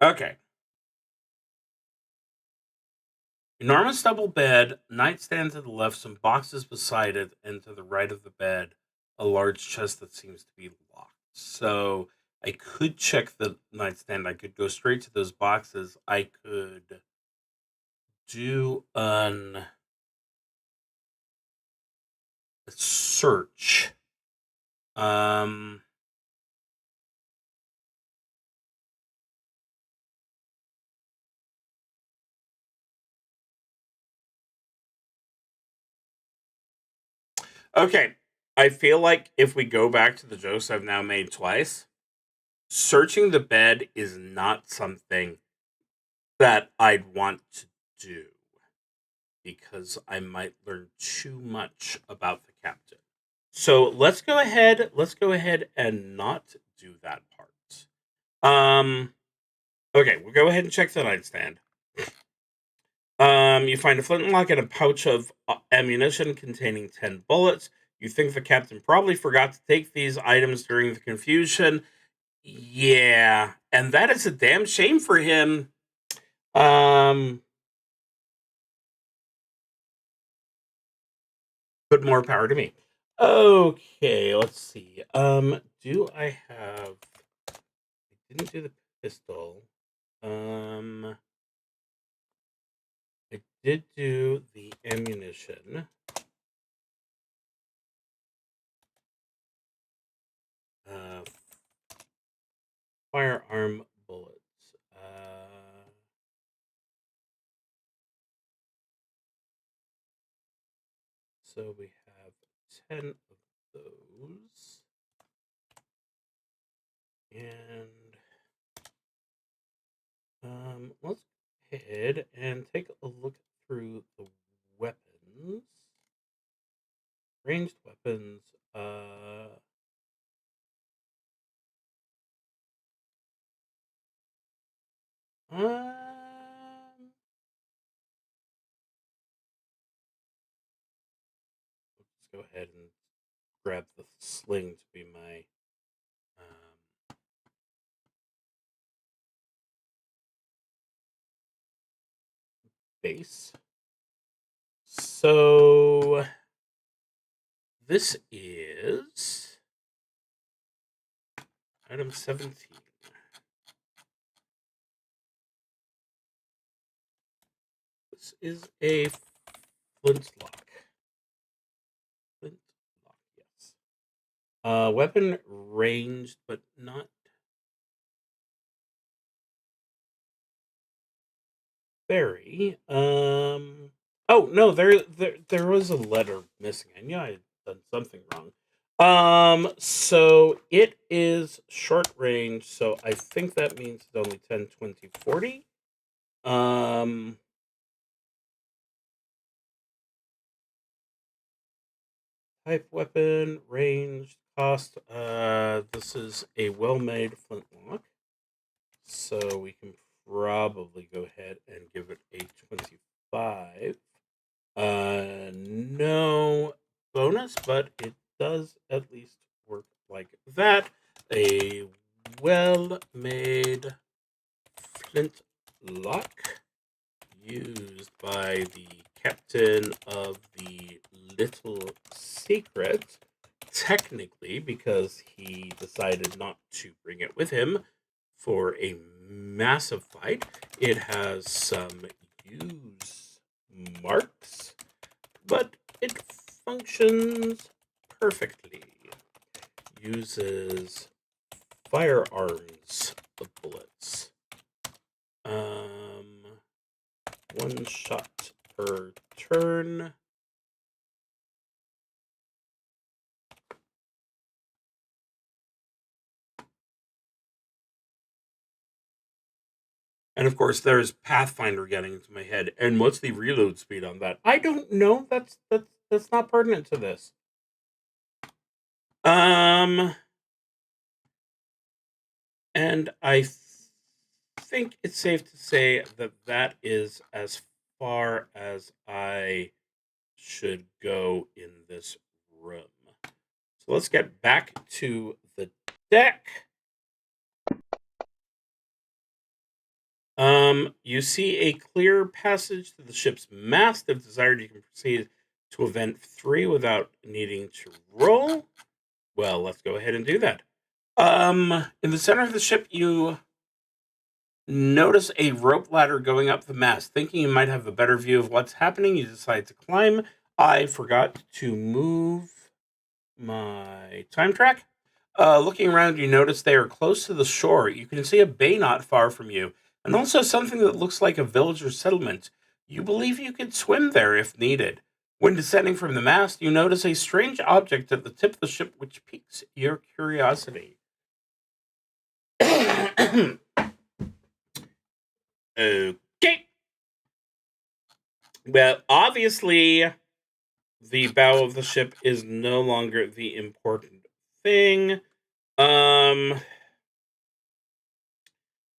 Okay. Enormous double bed, nightstand to the left, some boxes beside it, and to the right of the bed, a large chest that seems to be locked. So I could check the nightstand. I could go straight to those boxes. I could do a search. Okay. I feel like if we go back to the jokes I've now made twice, searching the bed is not something that I'd want to do, because I might learn too much about the captain. So let's go ahead and not do that part. Okay, we'll go ahead and check the nightstand. You find a flintlock and a pouch of ammunition containing 10 bullets. You think the captain probably forgot to take these items during the confusion. Yeah, and that is a damn shame for him. But more power to me. Okay, let's see. Do I have... I didn't do the pistol. I did do the ammunition. Firearm bullets. So we have 10 of those. And let's go ahead and take a look through the weapons. Ranged weapons. Let's go ahead and grab the sling to be my base. So this is item 17. This is a flintlock. Weapon ranged, but not very. Oh no, there was a letter missing. I knew I had done something wrong. So it is short range, so I think that means it's only 10, 20, 40. Type weapon, ranged, cost. This is a well-made flintlock, so we can probably go ahead and give it a 25. No bonus, but it does at least work like that. A well-made flintlock used by the captain of the Little Secret, technically, because he decided not to bring it with him for a massive fight. It has some use marks, but it functions perfectly. Uses firearms bullets. One shot per turn. And of course, there's Pathfinder getting into my head. And what's the reload speed on that? I don't know. That's not pertinent to this. And I think it's safe to say that that is as far as I should go in this room. So let's get back to the deck. You see a clear passage to the ship's mast. If desired, you can proceed to event 3 without needing to roll. Well, let's go ahead and do that. In the center of the ship, you notice a rope ladder going up the mast. Thinking you might have a better view of what's happening, you decide to climb. I forgot to move my time track. Looking around, you notice they are close to the shore. You can see a bay not far from you, and also something that looks like a village or settlement. You believe you could swim there if needed. When descending from the mast, you notice a strange object at the tip of the ship which piques your curiosity. Okay. Well, obviously, the bow of the ship is no longer the important thing.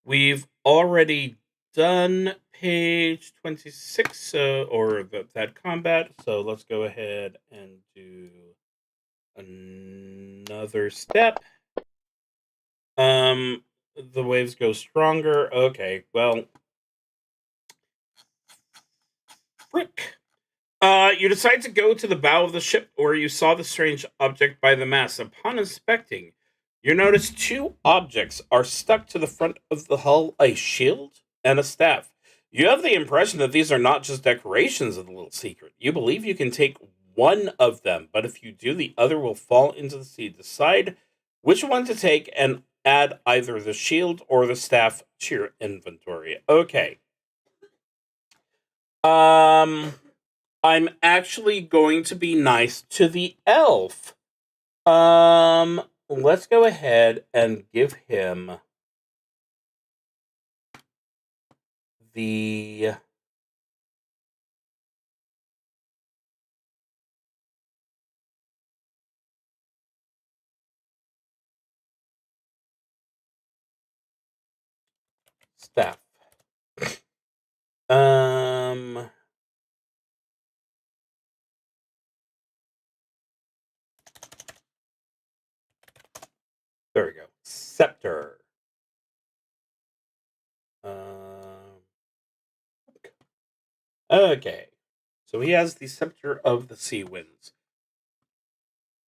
We've already done page 26, or that combat, so let's go ahead and do another step. The waves go stronger. Okay, well, frick. You decide to go to the bow of the ship where you saw the strange object by the mast. Upon inspecting, you notice 2 objects are stuck to the front of the hull, a shield and a staff. You have the impression that these are not just decorations of the Little Secret. You believe you can take one of them, but if you do, the other will fall into the sea. Decide which one to take and add either the shield or the staff to your inventory. Okay. I'm actually going to be nice to the elf. Let's go ahead and give him the staff. There we go. Scepter. Okay. So he has the Scepter of the Sea Winds.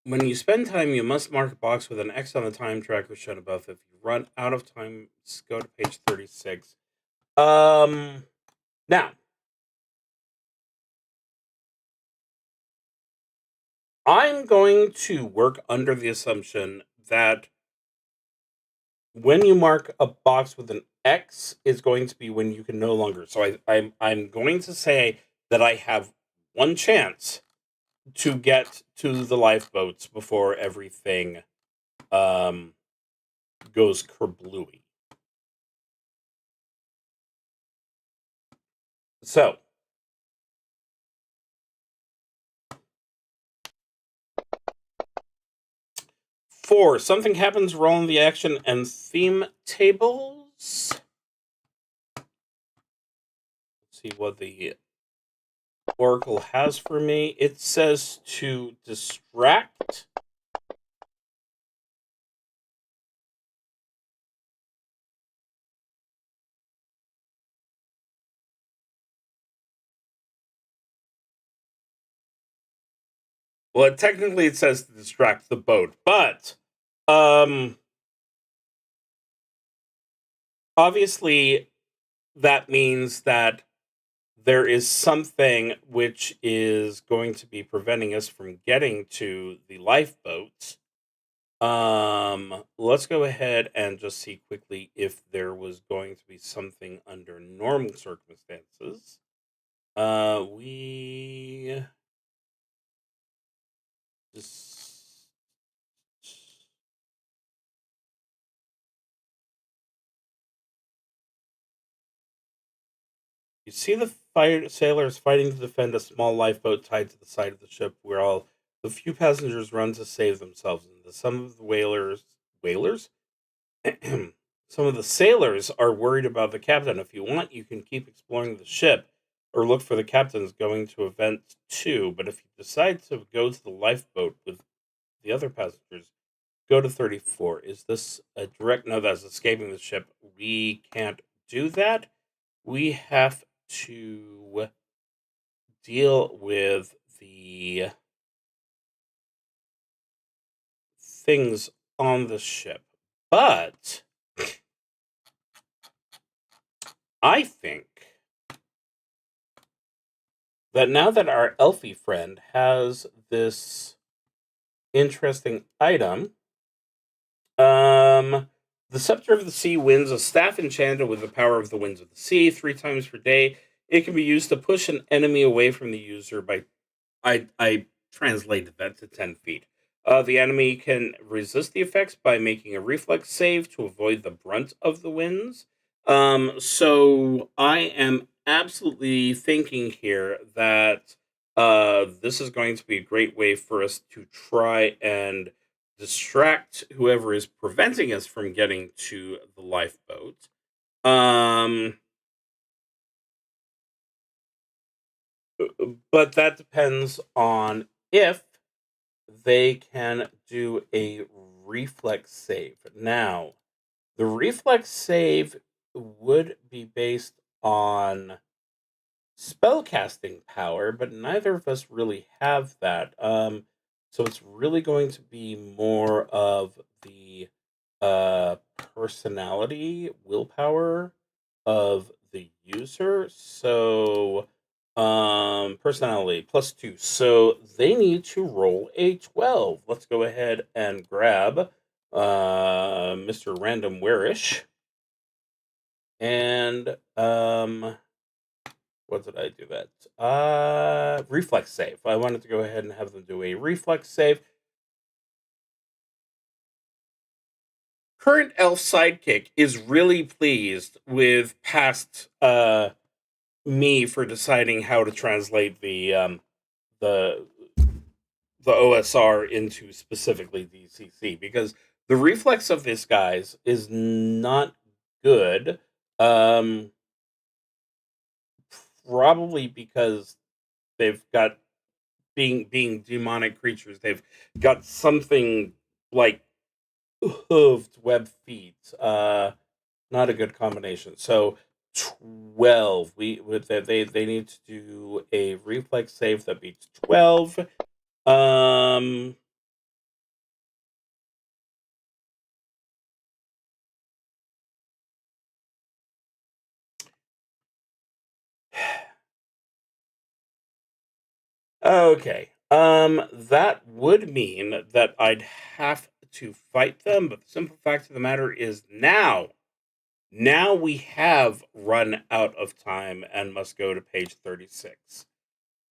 When you spend time, you must mark a box with an X on the time tracker shown above. If you run out of time, go to page 36. Now, I'm going to work under the assumption that when you mark a box with an X is going to be when you can no longer. So I'm going to say that I have one chance to get to the lifeboats before everything um, goes kerblooey. So 4. Something happens. Roll in the action and theme tables. Let's see what the Oracle has for me. It says to distract. Well, technically it says to distract the boat, but obviously that means that there is something which is going to be preventing us from getting to the lifeboats. Let's go ahead and just see quickly if there was going to be something under normal circumstances. We just you see the sailors fighting to defend a small lifeboat tied to the side of the ship, where all the few passengers run to save themselves. And some of the whalers, some of the sailors are worried about the captain. If you want, you can keep exploring the ship or look for the captains going to event 2. But if you decide to go to the lifeboat with the other passengers, go to 34. Is this a direct no? That's escaping the ship. We can't do that. We have to deal with the things on the ship. But I think that now that our Elfie friend has this interesting item, the Scepter of the Sea wins a staff enchanted with the power of the winds of the sea 3 times per day. It can be used to push an enemy away from the user by I translated that to 10 feet. The enemy can resist the effects by making a reflex save to avoid the brunt of the winds. So I am absolutely thinking here that this is going to be a great way for us to try and distract whoever is preventing us from getting to the lifeboat. But that depends on if they can do a reflex save. Now, the reflex save would be based on spellcasting power, but neither of us really have that. So it's really going to be more of the personality, willpower of the user. So personality +2. So they need to roll a 12. Let's go ahead and grab Mr. Random Wearish. And what did I do that? Reflex save. I wanted to go ahead and have them do a reflex save. Current elf sidekick is really pleased with past me for deciding how to translate the OSR into specifically DCC, because the reflex of this guy's is not good. Probably because they've got being demonic creatures, they've got something like hooved web feet. Not a good combination. So 12. They need to do a reflex save that beats 12. Okay. That would mean that I'd have to fight them, but the simple fact of the matter is now we have run out of time and must go to page 36.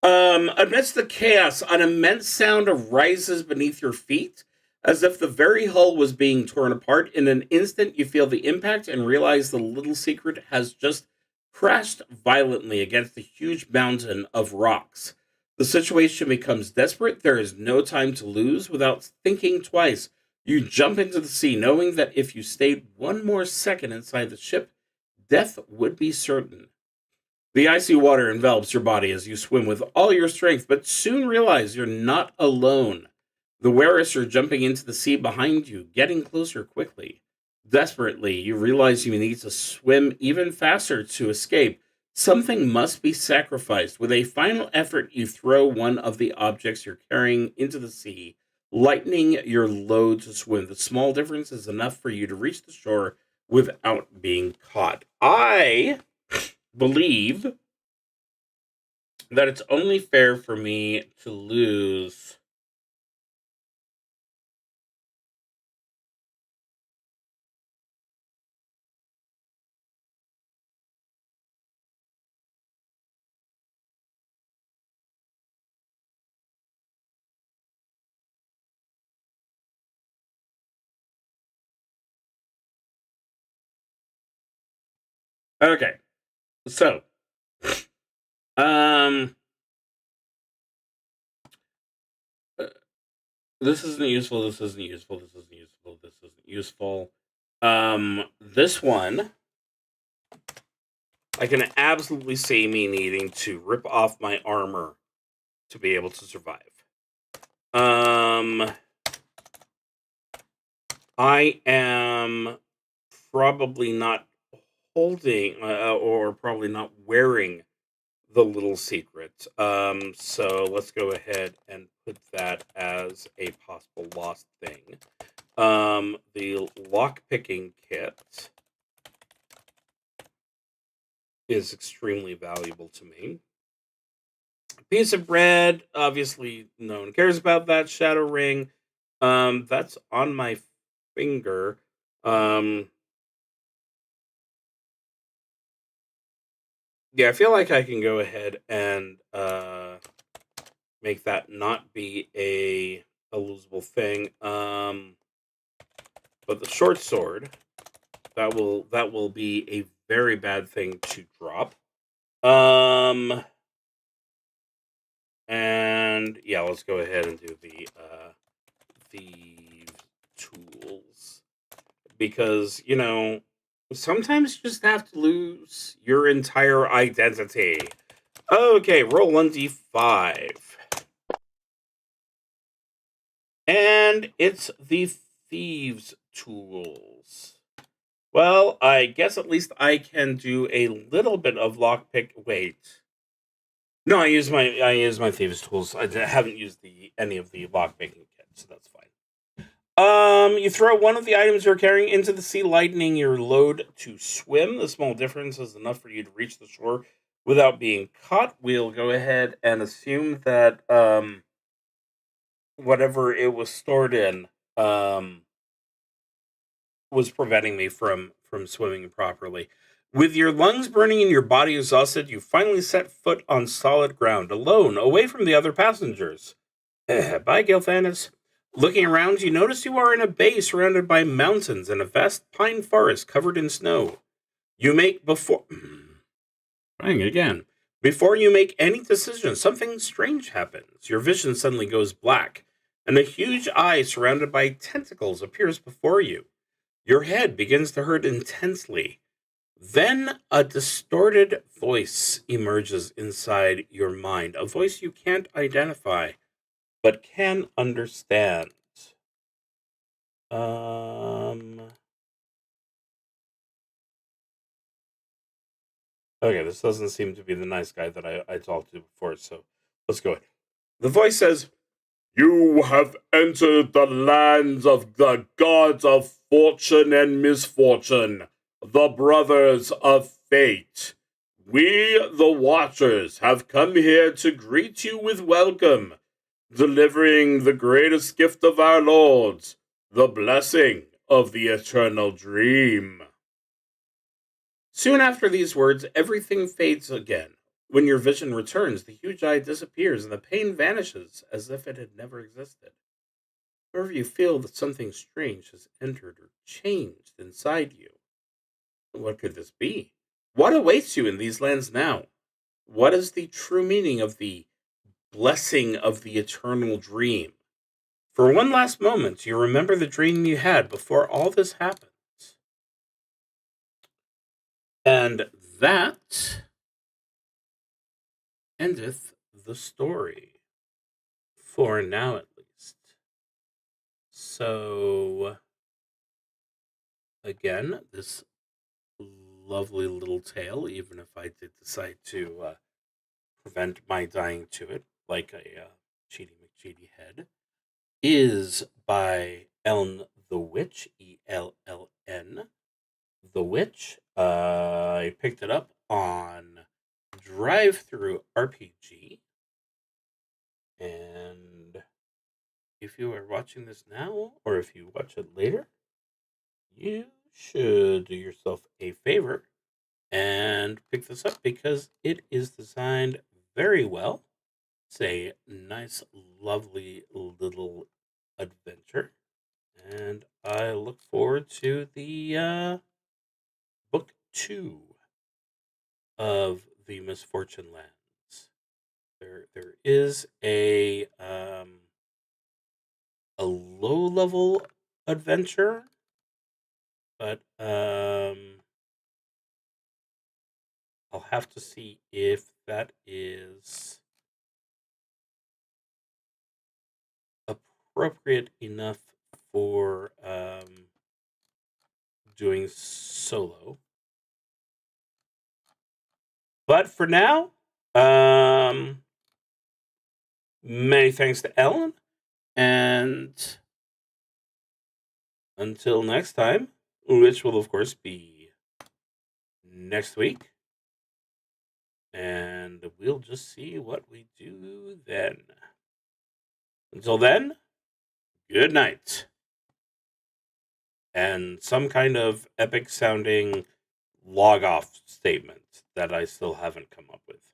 Amidst the chaos, an immense sound arises beneath your feet, as if the very hull was being torn apart. In an instant, you feel the impact and realize the little secret has just crashed violently against a huge mountain of rocks. The situation becomes desperate. There is no time to lose. Without thinking twice, you jump into the sea, knowing that if you stayed one more second inside the ship, death would be certain. The icy water envelops your body as you swim with all your strength, but soon realize you're not alone. The wearers are jumping into the sea behind you, getting closer quickly. Desperately, you realize you need to swim even faster to escape. Something must be sacrificed. With a final effort, you throw one of the objects you're carrying into the sea, lightening your load to swim. The small difference is enough for you to reach the shore without being caught. I believe that it's only fair for me to lose okay. So, um this isn't useful, this isn't useful, this isn't useful, this isn't useful. This one, I can absolutely see me needing to rip off my armor to be able to survive. I am probably not holding or probably not wearing the little secret. So let's go ahead and put that as a possible lost thing. The lock-picking kit is extremely valuable to me. A piece of bread, obviously no one cares about that. Shadow ring, that's on my finger. Yeah, I feel like I can go ahead and make that not be a losable thing. But the short sword, that will be a very bad thing to drop. And yeah, let's go ahead and do the thieves tools, because sometimes you just have to lose your entire identity. Okay, roll 1d5. And it's the thieves tools. Well, I guess at least I can do a little bit of lockpick. Wait. No, I use my thieves tools. I haven't used any of the lockpicking kit, so that's fine. You throw one of the items you're carrying into the sea, lightening your load to swim. The small difference is enough for you to reach the shore without being caught. We'll go ahead and assume that whatever it was stored in was preventing me from swimming properly. With your lungs burning and your body exhausted, you finally set foot on solid ground, alone, away from the other passengers. Bye, Gilthanis. Looking around, you notice you are in a bay surrounded by mountains and a vast pine forest covered in snow. Trying again. Before you make any decision, something strange happens. Your vision suddenly goes black, and a huge eye surrounded by tentacles appears before you. Your head begins to hurt intensely. Then a distorted voice emerges inside your mind, a voice you can't identify, but can understand. Okay, this doesn't seem to be the nice guy that I talked to before, so let's go ahead. The voice says, "You have entered the lands of the gods of fortune and misfortune, the brothers of fate. We, the Watchers, have come here to greet you with welcome. delivering the greatest gift of our lords, the blessing of the eternal dream. Soon after these words, everything fades again. When your vision returns, the huge eye disappears and the pain vanishes as if it had never existed. However, you feel that something strange has entered or changed inside you. What could this be? What awaits you in these lands now? What is the true meaning of the blessing of the eternal dream? For one last moment, you remember the dream you had before all this happens. And that endeth the story. For now, at least. So, again, this lovely little tale, even if I did decide to prevent my dying to it, like a Cheaty McCheaty head, is by Elln the Witch, Elln the Witch. I picked it up on Drive-Through RPG, and if you are watching this now, or if you watch it later, you should do yourself a favor and pick this up because it is designed very well. It's a nice, lovely little adventure, and I look forward to the book 2 of the Misfortune Lands. There is a low level adventure, but I'll have to see if that is appropriate enough for doing solo. But for now, many thanks to Elln, and until next time, which will of course be next week, and we'll just see what we do then. Until then, good night. And some kind of epic sounding log off statement that I still haven't come up with.